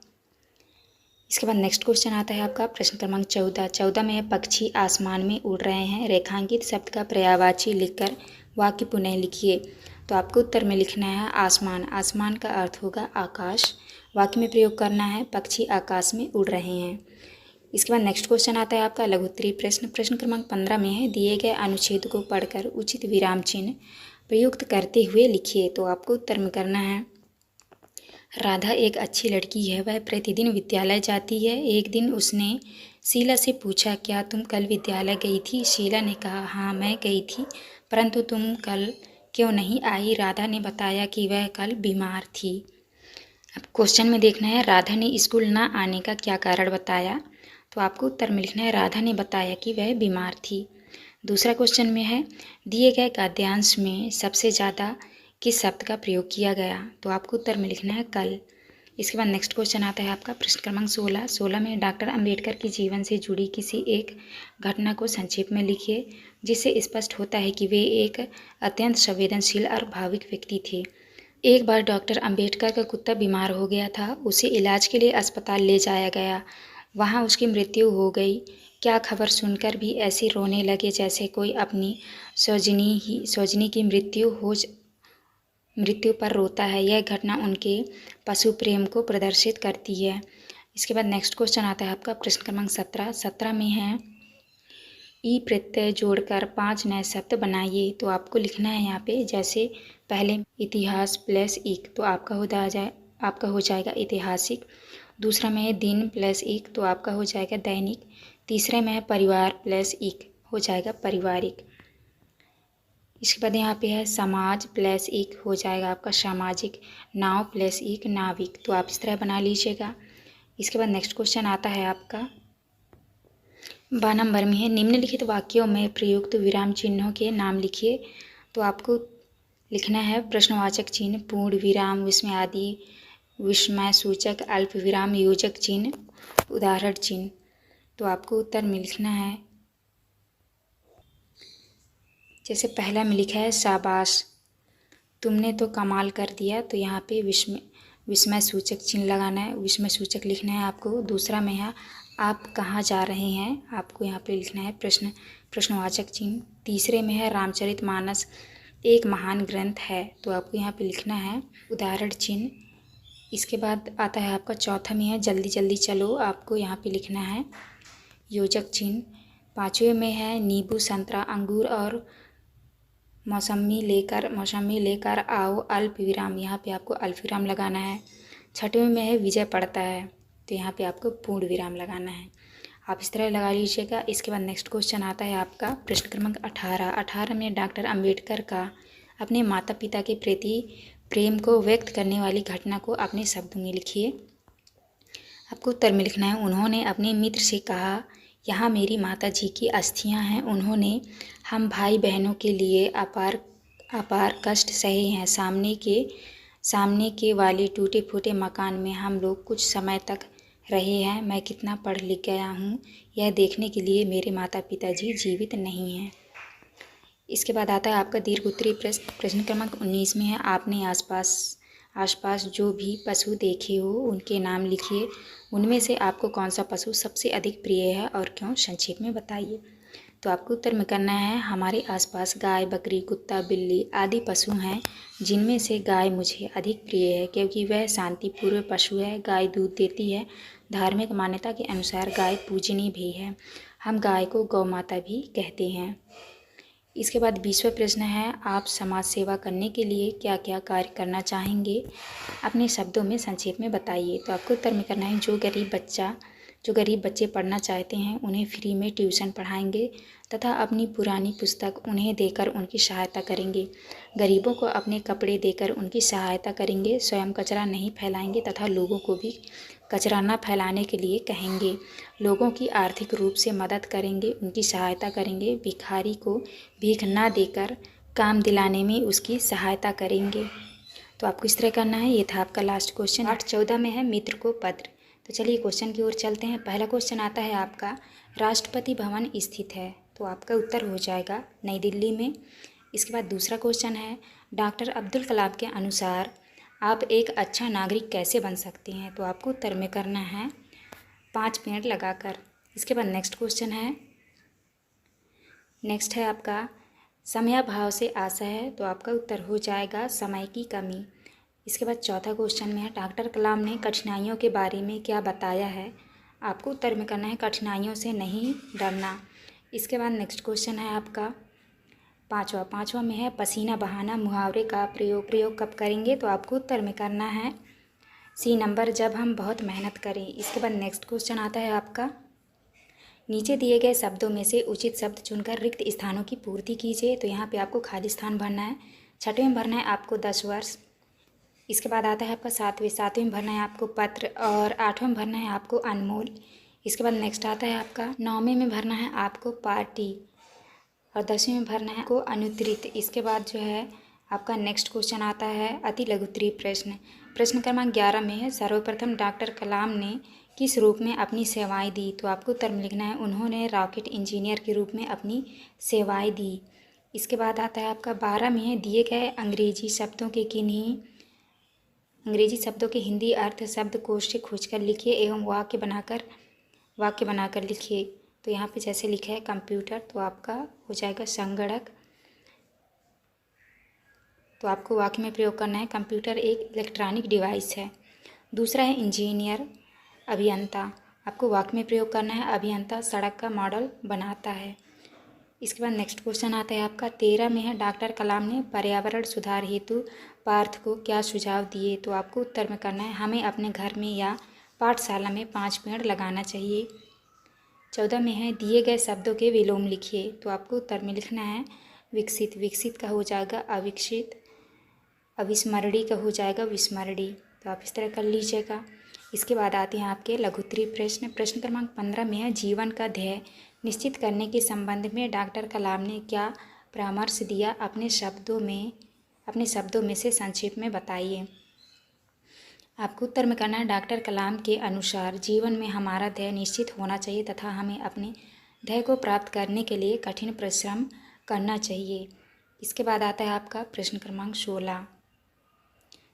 Speaker 1: इसके बाद नेक्स्ट क्वेश्चन आता है आपका प्रश्न क्रमांक 14 में है पक्षी आसमान में उड़ रहे हैं, रेखांकित शब्द का पर्यायवाची लिखकर वाक्य पुनः लिखिए। तो आपको उत्तर में लिखना है आसमान। आसमान का अर्थ होगा आकाश। वाक्य में प्रयोग करना है पक्षी आकाश में उड़ रहे हैं। इसके बाद नेक्स्ट क्वेश्चन आता है आपका लघुत्तरीय प्रश्न क्रमांक 15 में है दिए गए अनुच्छेद को पढ़कर उचित विराम चिन्ह प्रयुक्त करते हुए लिखिए। तो आपको उत्तर में करना है राधा एक अच्छी लड़की है, वह प्रतिदिन विद्यालय जाती है। एक दिन उसने शीला से पूछा क्या तुम कल विद्यालय गई थी। शीला ने कहा हाँ मैं गई थी, परंतु तुम कल क्यों नहीं आई। राधा ने बताया कि वह कल बीमार थी। अब क्वेश्चन में देखना है राधा ने स्कूल न आने का क्या कारण बताया। तो आपको उत्तर में लिखना है राधा ने बताया कि वह बीमार थी। दूसरा क्वेश्चन में है दिए गए गद्यांश में सबसे ज़्यादा किस शब्द का प्रयोग किया गया, तो आपको उत्तर में लिखना है कल। इसके बाद नेक्स्ट क्वेश्चन आता है आपका प्रश्न क्रमांक 16 में डॉक्टर अंबेडकर के जीवन से जुड़ी किसी एक घटना को संक्षेप में लिखिए जिससे स्पष्ट होता है कि वे एक अत्यंत संवेदनशील और भावुक व्यक्ति थे। एक बार डॉक्टर अंबेडकर का कुत्ता बीमार हो गया था। उसे इलाज के लिए अस्पताल ले जाया गया। वहाँ उसकी मृत्यु हो गई। क्या खबर सुनकर भी ऐसे रोने लगे जैसे कोई अपनी स्वजनी की मृत्यु पर रोता है। यह घटना उनके पशु प्रेम को प्रदर्शित करती है। इसके बाद नेक्स्ट क्वेश्चन आता है आपका प्रश्न क्रमांक 17 में है ई प्रत्यय जोड़कर 5 नए शब्द बनाइए, तो आपको लिखना है यहाँ पे जैसे पहले इतिहास प्लस एक, तो आपका हो जाएगा ऐतिहासिक। दूसरा में है दिन प्लस एक, तो आपका हो जाएगा दैनिक। तीसरे में है परिवार प्लस एक, हो जाएगा पारिवारिक। इसके बाद यहाँ पे है समाज प्लस एक, हो जाएगा आपका सामाजिक। नाव प्लस एक, नाविक, तो आप इस तरह बना लीजिएगा। इसके बाद नेक्स्ट क्वेश्चन आता है आपका 12 नंबर में है निम्नलिखित वाक्यों में प्रयुक्त विराम चिन्हों के नाम लिखिए, तो आपको लिखना है प्रश्नवाचक चिन्ह, पूर्ण विराम, विस्मय आदि, विस्मय सूचक, अल्प विराम, योजक चिन्ह, उदाहरण चिन्ह, तो आपको उत्तर में लिखना है जैसे पहला में लिखा है शाबाश, तुमने तो कमाल कर दिया, तो यहाँ पे विस्मय सूचक चिन्ह लगाना है, विस्मय सूचक लिखना है आपको। दूसरा में है आप कहाँ जा रहे हैं, आपको यहाँ पे लिखना है प्रश्नवाचक चिन्ह। तीसरे में है रामचरितमानस एक महान ग्रंथ है, तो आपको यहाँ पे लिखना है उदाहरण चिन्ह। इसके बाद आता है आपका चौथा में है जल्दी जल्दी चलो, आपको यहाँ पे लिखना है योजक चिन्ह। पाँचवें में है नींबू संतरा अंगूर और मौसमी लेकर आओ, अल्प विराम, यहाँ पे आपको अल्प विराम लगाना है। छठवें में है विजय पड़ता है, तो यहाँ पे आपको पूर्ण विराम लगाना है। आप इस तरह लगा लीजिएगा। इसके बाद नेक्स्ट क्वेश्चन आता है आपका प्रश्न क्रमांक 18 में डॉक्टर अंबेडकर का अपने माता पिता के प्रति प्रेम को व्यक्त करने वाली घटना को अपने शब्दों में लिखिए। आपको उत्तर में लिखना है उन्होंने अपने मित्र से कहा यहाँ मेरी माता जी की अस्थियाँ हैं, उन्होंने हम भाई बहनों के लिए अपार कष्ट सहे हैं। सामने के वाले टूटे फूटे मकान में हम लोग कुछ समय तक रहे हैं। मैं कितना पढ़ लिख गया हूँ यह देखने के लिए मेरे माता पिताजी जीवित नहीं हैं। इसके बाद आता है आपका दीर्घ उत्तरीय प्रश्न क्रमांक 19 में है आपने आसपास जो भी पशु देखे हो उनके नाम लिखिए। उनमें से आपको कौन सा पशु सबसे अधिक प्रिय है और क्यों, संक्षेप में बताइए। तो आपको उत्तर में करना है हमारे आसपास गाय, बकरी, कुत्ता, बिल्ली आदि पशु हैं, जिनमें से गाय मुझे अधिक प्रिय है क्योंकि वह शांतिपूर्ण पशु है। गाय दूध देती है। धार्मिक मान्यता के अनुसार गाय पूजनीय भी है। हम गाय को गौ माता भी कहते हैं। इसके बाद 20वां प्रश्न है आप समाज सेवा करने के लिए क्या क्या कार्य करना चाहेंगे, अपने शब्दों में संक्षेप में बताइए। तो आपको उत्तर में करना है जो गरीब बच्चे पढ़ना चाहते हैं उन्हें फ्री में ट्यूशन पढ़ाएंगे तथा अपनी पुरानी पुस्तक उन्हें देकर उनकी सहायता करेंगे। गरीबों को अपने कपड़े देकर उनकी सहायता करेंगे। स्वयं कचरा नहीं फैलाएंगे तथा लोगों को भी कचरा न फैलाने के लिए कहेंगे। लोगों की आर्थिक रूप से मदद करेंगे, उनकी सहायता करेंगे। भिखारी को भीख न देकर काम दिलाने में उसकी सहायता करेंगे। तो आपको इस तरह करना है। ये था आपका लास्ट क्वेश्चन। 8-14 में है मित्र को पत्र। तो चलिए क्वेश्चन की ओर चलते हैं। पहला क्वेश्चन आता है आपका राष्ट्रपति भवन स्थित है, तो आपका उत्तर हो जाएगा नई दिल्ली में। इसके बाद दूसरा क्वेश्चन है डॉक्टर अब्दुल कलाम के अनुसार आप एक अच्छा नागरिक कैसे बन सकते हैं, तो आपको उत्तर में करना है 5 मिनट लगाकर। इसके बाद नेक्स्ट है आपका समयाभाव से आशा है, तो आपका उत्तर हो जाएगा समय की कमी। इसके बाद चौथा क्वेश्चन में है डॉक्टर कलाम ने कठिनाइयों के बारे में क्या बताया है, आपको उत्तर में करना है कठिनाइयों से नहीं डरना। इसके बाद नेक्स्ट क्वेश्चन है आपका पाँचवा में है पसीना बहाना मुहावरे का प्रयोग कब करेंगे, तो आपको उत्तर में करना है सी नंबर जब हम बहुत मेहनत करें। इसके बाद नेक्स्ट क्वेश्चन आता है आपका नीचे दिए गए शब्दों में से उचित शब्द चुनकर रिक्त स्थानों की पूर्ति कीजिए। तो यहाँ पे आपको खाली स्थान भरना है। छठवें में भरना है आपको 10 वर्ष। इसके बाद आता है आपका सातवें में भरना है आपको पत्र और 8वें में भरना है आपको अनमोल। इसके बाद नेक्स्ट आता है आपका 9वें में भरना है आपको पार्टी और 10वीं में भरना है को अनुत्तरित। इसके बाद जो है आपका नेक्स्ट क्वेश्चन आता है अति लघुत्तरीय प्रश्न। प्रश्न क्रमांक 11 में है सर्वप्रथम डॉक्टर कलाम ने किस रूप में अपनी सेवाएं दी। तो आपको उत्तर में लिखना है उन्होंने रॉकेट इंजीनियर के रूप में अपनी सेवाएं दी। इसके बाद आता है आपका 12 में है दिए गए अंग्रेजी शब्दों के हिंदी अर्थ शब्दकोश से खोजकर लिखिए एवं वाक्य बनाकर लिखिए। तो यहाँ पे जैसे लिखा है कंप्यूटर, तो आपका हो जाएगा संगणक। तो आपको वाक्य में प्रयोग करना है कंप्यूटर एक इलेक्ट्रॉनिक डिवाइस है। दूसरा है इंजीनियर, अभियंता। आपको वाक्य में प्रयोग करना है अभियंता सड़क का मॉडल बनाता है। इसके बाद नेक्स्ट क्वेश्चन आता है आपका 13 में है डॉक्टर कलाम ने पर्यावरण सुधार हेतु पार्थ को क्या सुझाव दिए। तो आपको उत्तर में करना है हमें अपने घर में या पाठशाला में 5 पेड़ लगाना चाहिए। 14 में है दिए गए शब्दों के विलोम लिखिए। तो आपको उत्तर में लिखना है विकसित। विकसित का हो जाएगा अविकसित, अविस्मरणीय का हो जाएगा विस्मरणीय। तो आप इस तरह कर लीजिएगा। इसके बाद आते हैं आपके लघुत्तरीय प्रश्न। प्रश्न क्रमांक 15 में है जीवन का ध्येय निश्चित करने के संबंध में डॉक्टर कलाम ने क्या परामर्श दिया, अपने शब्दों में से संक्षेप में बताइए। आपको उत्तर में करना है डॉक्टर कलाम के अनुसार जीवन में हमारा ध्येय निश्चित होना चाहिए तथा हमें अपने ध्येय को प्राप्त करने के लिए कठिन परिश्रम करना चाहिए। इसके बाद आता है आपका प्रश्न क्रमांक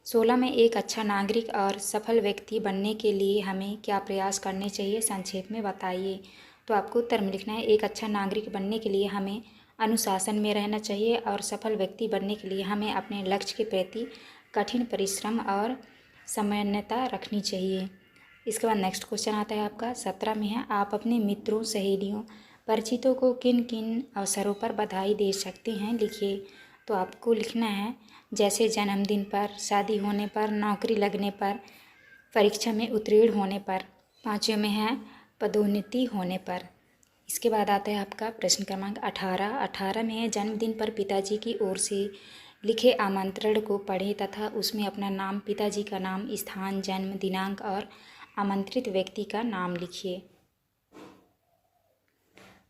Speaker 1: 16 में एक अच्छा नागरिक और सफल व्यक्ति बनने के लिए हमें क्या प्रयास करने चाहिए, संक्षेप में बताइए। तो आपको उत्तर में लिखना है एक अच्छा नागरिक बनने के लिए हमें अनुशासन में रहना चाहिए और सफल व्यक्ति बनने के लिए हमें अपने लक्ष्य के प्रति कठिन परिश्रम और समन्वयता रखनी चाहिए। इसके बाद नेक्स्ट क्वेश्चन आता है आपका 17 में है आप अपने मित्रों, सहेलियों, परिचितों को किन किन अवसरों पर बधाई दे सकते हैं, लिखिए। तो आपको लिखना है जैसे जन्मदिन पर, शादी होने पर, नौकरी लगने पर, परीक्षा में उत्तीर्ण होने पर। 5वें में है पदोन्नति होने पर। इसके बाद आता है आपका प्रश्न क्रमांक 18 में है जन्मदिन पर पिताजी की ओर से लिखे आमंत्रण को पढ़ें तथा उसमें अपना नाम, पिताजी का नाम, स्थान, जन्म दिनांक और आमंत्रित व्यक्ति का नाम लिखिए।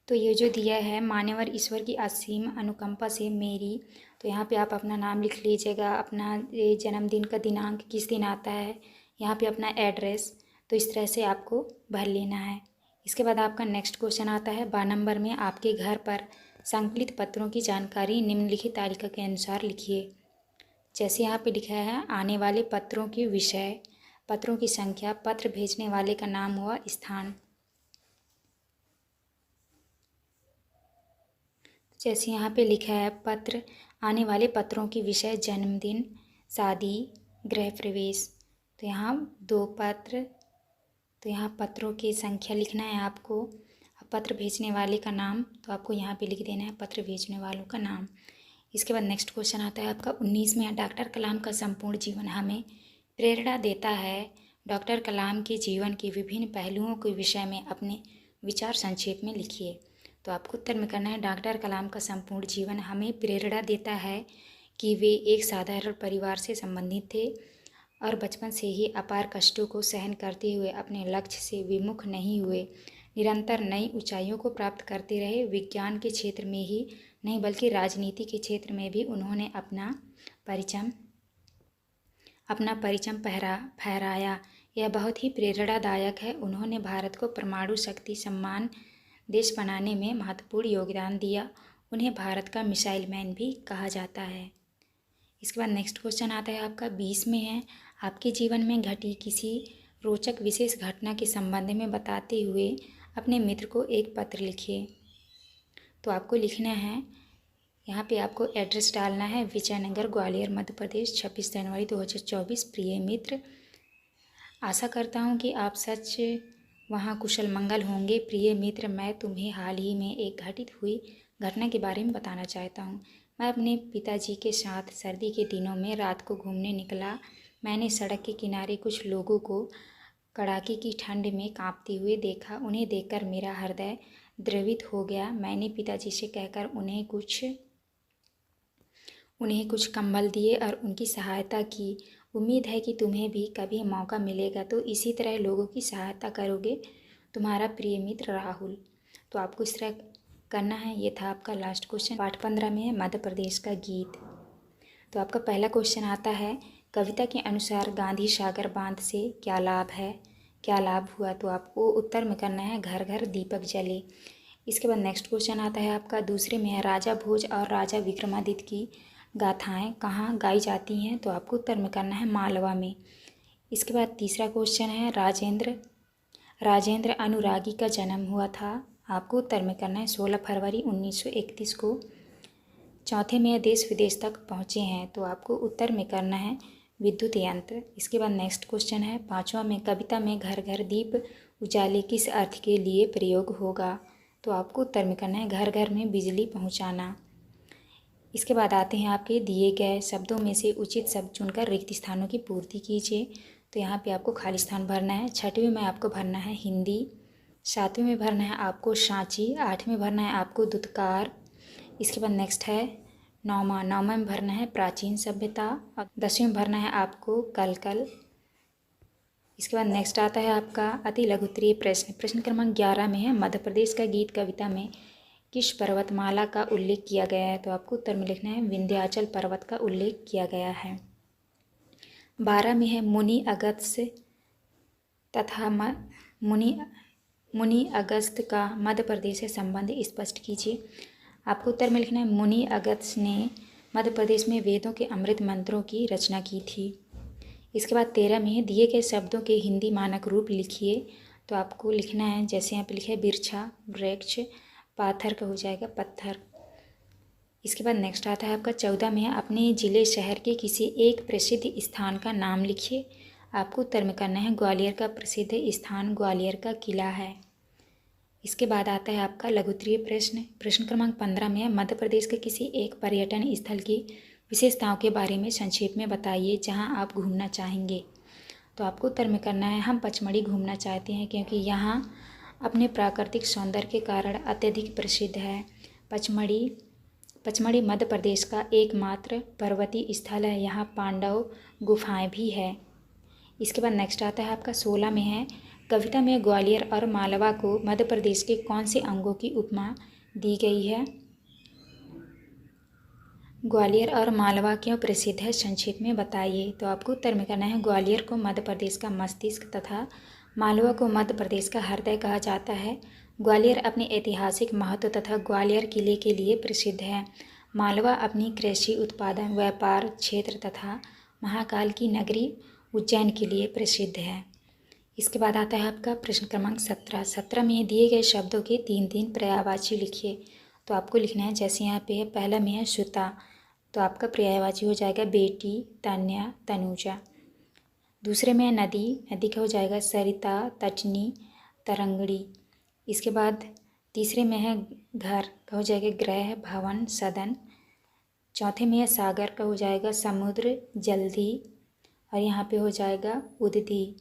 Speaker 1: तो ये जो दिया है मान्यवर ईश्वर की असीम अनुकंपा से मेरी, तो यहाँ पे आप अपना नाम लिख लीजिएगा, अपना जन्मदिन का दिनांक किस दिन आता है, यहाँ पे अपना एड्रेस। तो इस तरह से आपको भर लेना है। इसके बाद आपका नेक्स्ट क्वेश्चन आता है 12 नंबर में आपके घर पर संकलित पत्रों की जानकारी निम्नलिखित तालिका के अनुसार लिखिए। जैसे यहाँ पे लिखा है आने वाले पत्रों के विषय, पत्रों की संख्या, पत्र भेजने वाले का नाम हुआ स्थान। जैसे यहाँ पे लिखा है पत्र, आने वाले पत्रों की विषय जन्मदिन, शादी, गृह प्रवेश। तो यहाँ 2 पत्र, तो यहाँ पत्रों की संख्या लिखना है आपको। पत्र भेजने वाले का नाम, तो आपको यहाँ पे लिख देना है पत्र भेजने वालों का नाम। इसके बाद नेक्स्ट क्वेश्चन आता है आपका 19 में डॉक्टर कलाम का संपूर्ण जीवन हमें प्रेरणा देता है। डॉक्टर कलाम के जीवन के विभिन्न पहलुओं के विषय में अपने विचार संक्षेप में लिखिए। तो आपको उत्तर में करना है डॉक्टर कलाम का संपूर्ण जीवन हमें प्रेरणा देता है कि वे एक साधारण परिवार से संबंधित थे और बचपन से ही अपार कष्टों को सहन करते हुए अपने लक्ष्य से विमुख नहीं हुए, निरंतर नई ऊंचाइयों को प्राप्त करते रहे। विज्ञान के क्षेत्र में ही नहीं बल्कि राजनीति के क्षेत्र में भी उन्होंने अपना परिचम फहराया। यह बहुत ही प्रेरणादायक है। उन्होंने भारत को परमाणु शक्ति सम्मान देश बनाने में महत्वपूर्ण योगदान दिया। उन्हें भारत का मिसाइल मैन भी कहा जाता है। इसके बाद नेक्स्ट क्वेश्चन आता है आपका 20 में है आपके जीवन में घटी किसी रोचक विशेष घटना के संबंध में बताते हुए अपने मित्र को एक पत्र लिखिए। तो आपको लिखना है, यहाँ पे आपको एड्रेस डालना है विजयनगर, ग्वालियर, मध्य प्रदेश, 26 जनवरी 2024। प्रिय मित्र, आशा करता हूँ कि आप सच वहाँ कुशल मंगल होंगे। प्रिय मित्र, मैं तुम्हें हाल ही में एक घटित हुई घटना के बारे में बताना चाहता हूँ। मैं अपने पिताजी के साथ सर्दी के दिनों में रात को घूमने निकला। मैंने सड़क के किनारे कुछ लोगों को कड़ाके की ठंड में कांपते हुए देखा। उन्हें देखकर मेरा हृदय द्रवित हो गया। मैंने पिताजी से कहकर उन्हें कुछ कंबल दिए और उनकी सहायता की। उम्मीद है कि तुम्हें भी कभी मौका मिलेगा तो इसी तरह लोगों की सहायता करोगे। तुम्हारा प्रिय मित्र राहुल। तो आपको इस तरह करना है। ये था आपका लास्ट क्वेश्चन। पार्ट 15 में है मध्य प्रदेश का गीत। तो आपका पहला क्वेश्चन आता है, कविता के अनुसार गांधी सागर बांध से क्या लाभ है, क्या लाभ हुआ। तो आपको उत्तर में करना है घर घर दीपक जले। इसके बाद नेक्स्ट क्वेश्चन आता है आपका दूसरे में है, राजा भोज और राजा विक्रमादित्य की गाथाएं कहाँ गाई जाती हैं। तो आपको उत्तर में करना है मालवा में। इसके बाद तीसरा क्वेश्चन है, राजेंद्र अनुरागी का जन्म हुआ था। आपको उत्तर में करना है 16 फरवरी 1931 को। चौथे में देश विदेश तक पहुँचे हैं। तो आपको उत्तर में करना है विद्युत यंत्र। इसके बाद नेक्स्ट क्वेश्चन है पाँचवा में, कविता में घर घर दीप उजाले किस अर्थ के लिए प्रयोग होगा। तो आपको उत्तर में करना है घर घर में बिजली पहुँचाना। इसके बाद आते हैं आपके दिए गए शब्दों में से उचित शब्द चुनकर रिक्त स्थानों की पूर्ति कीजिए। तो यहाँ पे आपको खाली स्थान भरना है। छठवीं में आपको भरना है हिंदी, सातवीं में भरना है आपको सांची, आठवीं में भरना है आपको दुत्कार। इसके बाद नेक्स्ट है नौमा में भरना है प्राचीन सभ्यता, और 10वीं में भरना है आपको कलकल। इसके बाद नेक्स्ट आता है आपका अति लघुत्तरीय प्रश्न। प्रश्न क्रमांक 11 में है, मध्य प्रदेश का गीत कविता में किस पर्वतमाला का उल्लेख किया गया है। तो आपको उत्तर में लिखना है विंध्याचल पर्वत का उल्लेख किया गया है। 12 में है, मुनि अगस्त्य तथा मुनि अगस्त का मध्य प्रदेश से संबंध स्पष्ट कीजिए। आपको उत्तर में लिखना है मुनि अगस्त्य ने मध्य प्रदेश में वेदों के अमृत मंत्रों की रचना की थी। इसके बाद 13 में है, दिए गए शब्दों के हिंदी मानक रूप लिखिए। तो आपको लिखना है जैसे यहाँ पे लिखा है बिरछा वृक्ष, पाथर का हो जाएगा पत्थर। इसके बाद नेक्स्ट आता है आपका 14 में है, अपने ज़िले शहर के किसी एक प्रसिद्ध स्थान का नाम लिखिए। आपको उत्तर में करना है ग्वालियर का प्रसिद्ध स्थान ग्वालियर का किला है। इसके बाद आता है आपका लघुत्तरीय प्रश्न। प्रश्न क्रमांक 15 में है, मध्य प्रदेश के किसी एक पर्यटन स्थल की विशेषताओं के बारे में संक्षेप में बताइए जहां आप घूमना चाहेंगे। तो आपको उत्तर में करना है हम पचमढ़ी घूमना चाहते हैं क्योंकि यहाँ अपने प्राकृतिक सौंदर्य के कारण अत्यधिक प्रसिद्ध है। पचमढ़ी मध्य प्रदेश का एकमात्र पर्वतीय स्थल है। यहाँ पांडव गुफाएं भी है। इसके बाद नेक्स्ट आता है आपका 16 में है, कविता में ग्वालियर और मालवा को मध्य प्रदेश के कौन से अंगों की उपमा दी गई है। ग्वालियर और मालवा क्यों प्रसिद्ध है, संक्षेप में बताइए। तो आपको उत्तर में करना है ग्वालियर को मध्य प्रदेश का मस्तिष्क तथा मालवा को मध्य प्रदेश का हृदय कहा जाता है। ग्वालियर अपने ऐतिहासिक महत्व तथा ग्वालियर किले के लिए प्रसिद्ध है। मालवा अपनी कृषि उत्पादन व्यापार क्षेत्र तथा महाकाल की नगरी उज्जैन के लिए प्रसिद्ध है। इसके बाद आता है आपका प्रश्न क्रमांक 17 में दिए गए शब्दों के 3 पर्यायवाची लिखिए। तो आपको लिखना है जैसे यहाँ पे है, पहला में है सुता। तो आपका पर्यायवाची हो जाएगा बेटी, तन्या, तनुजा। दूसरे में है नदी का हो जाएगा सरिता, तटनी, तरंगड़ी। इसके बाद तीसरे में है घर का हो जाएगा गृह, भवन, सदन। चौथे में है सागर का हो जाएगा समुद्र, जल्दी, और यहाँ पे हो जाएगा उदधि।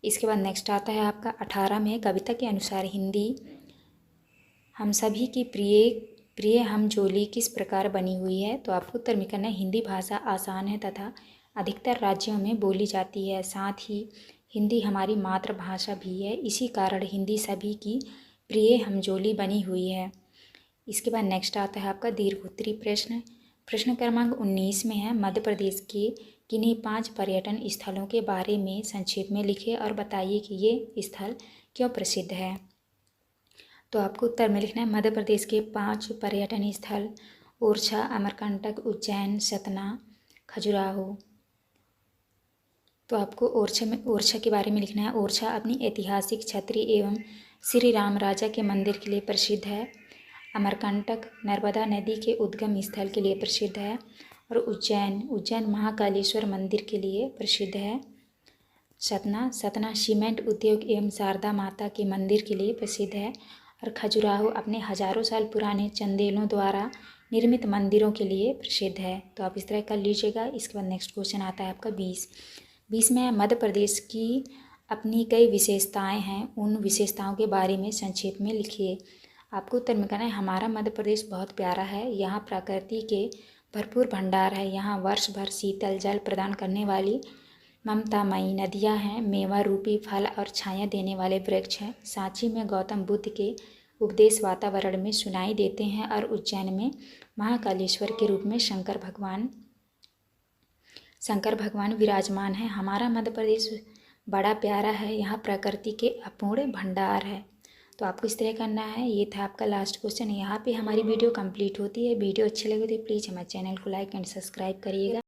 Speaker 1: इसके बाद नेक्स्ट आता है आपका 18 में, कविता के अनुसार हिंदी हम सभी की प्रिय हमजोली किस प्रकार बनी हुई है। तो आपको उत्तर में करना है हिंदी भाषा आसान है तथा अधिकतर राज्यों में बोली जाती है। साथ ही हिंदी हमारी मातृभाषा भी है, इसी कारण हिंदी सभी की प्रिय हमजोली बनी हुई है। इसके बाद नेक्स्ट आता है आपका दीर्घोत्तरीय प्रश्न। प्रश्न क्रमांक 19 में है, मध्य प्रदेश के किन्हीं 5 पर्यटन स्थलों के बारे में संक्षेप में लिखिए और बताइए कि ये स्थल क्यों प्रसिद्ध है। तो आपको उत्तर में लिखना है मध्य प्रदेश के 5 पर्यटन स्थल ओरछा, अमरकंटक, उज्जैन, सतना, खजुराहो। तो आपको ओरछा के बारे में लिखना है। ओरछा अपनी ऐतिहासिक क्षत्रिय एवं श्री राम राजा के मंदिर के लिए प्रसिद्ध है। अमरकंटक नर्मदा नदी के उद्गम स्थल के लिए प्रसिद्ध है। और उज्जैन महाकालेश्वर मंदिर के लिए प्रसिद्ध है। सतना सीमेंट उद्योग एवं शारदा माता के मंदिर के लिए प्रसिद्ध है। और खजुराहो अपने हजारों साल पुराने चंदेलों द्वारा निर्मित मंदिरों के लिए प्रसिद्ध है। तो आप इस तरह कर लीजिएगा। इसके बाद नेक्स्ट क्वेश्चन आता है आपका 20 में, मध्य प्रदेश की अपनी कई विशेषताएं हैं, उन विशेषताओं के बारे में संक्षेप में लिखिए। आपको उत्तर में कहना है हमारा मध्य प्रदेश बहुत प्यारा है, यहाँ प्रकृति के भरपूर भंडार है, यहाँ वर्ष भर शीतल जल प्रदान करने वाली ममतामयी नदियाँ हैं, मेवा रूपी फल और छाया देने वाले वृक्ष हैं। सांची में गौतम बुद्ध के उपदेश वातावरण में सुनाई देते हैं और उज्जैन में महाकालेश्वर के रूप में शंकर भगवान विराजमान है। हमारा मध्य प्रदेश बड़ा प्यारा है, यहाँ प्रकृति के अपूर्ण भंडार है। तो आपको इस तरह करना है। ये था आपका लास्ट क्वेश्चन। यहाँ पे हमारी वीडियो कंप्लीट होती है। वीडियो अच्छी लगी तो प्लीज़ हमारे चैनल को लाइक एंड सब्सक्राइब करिएगा।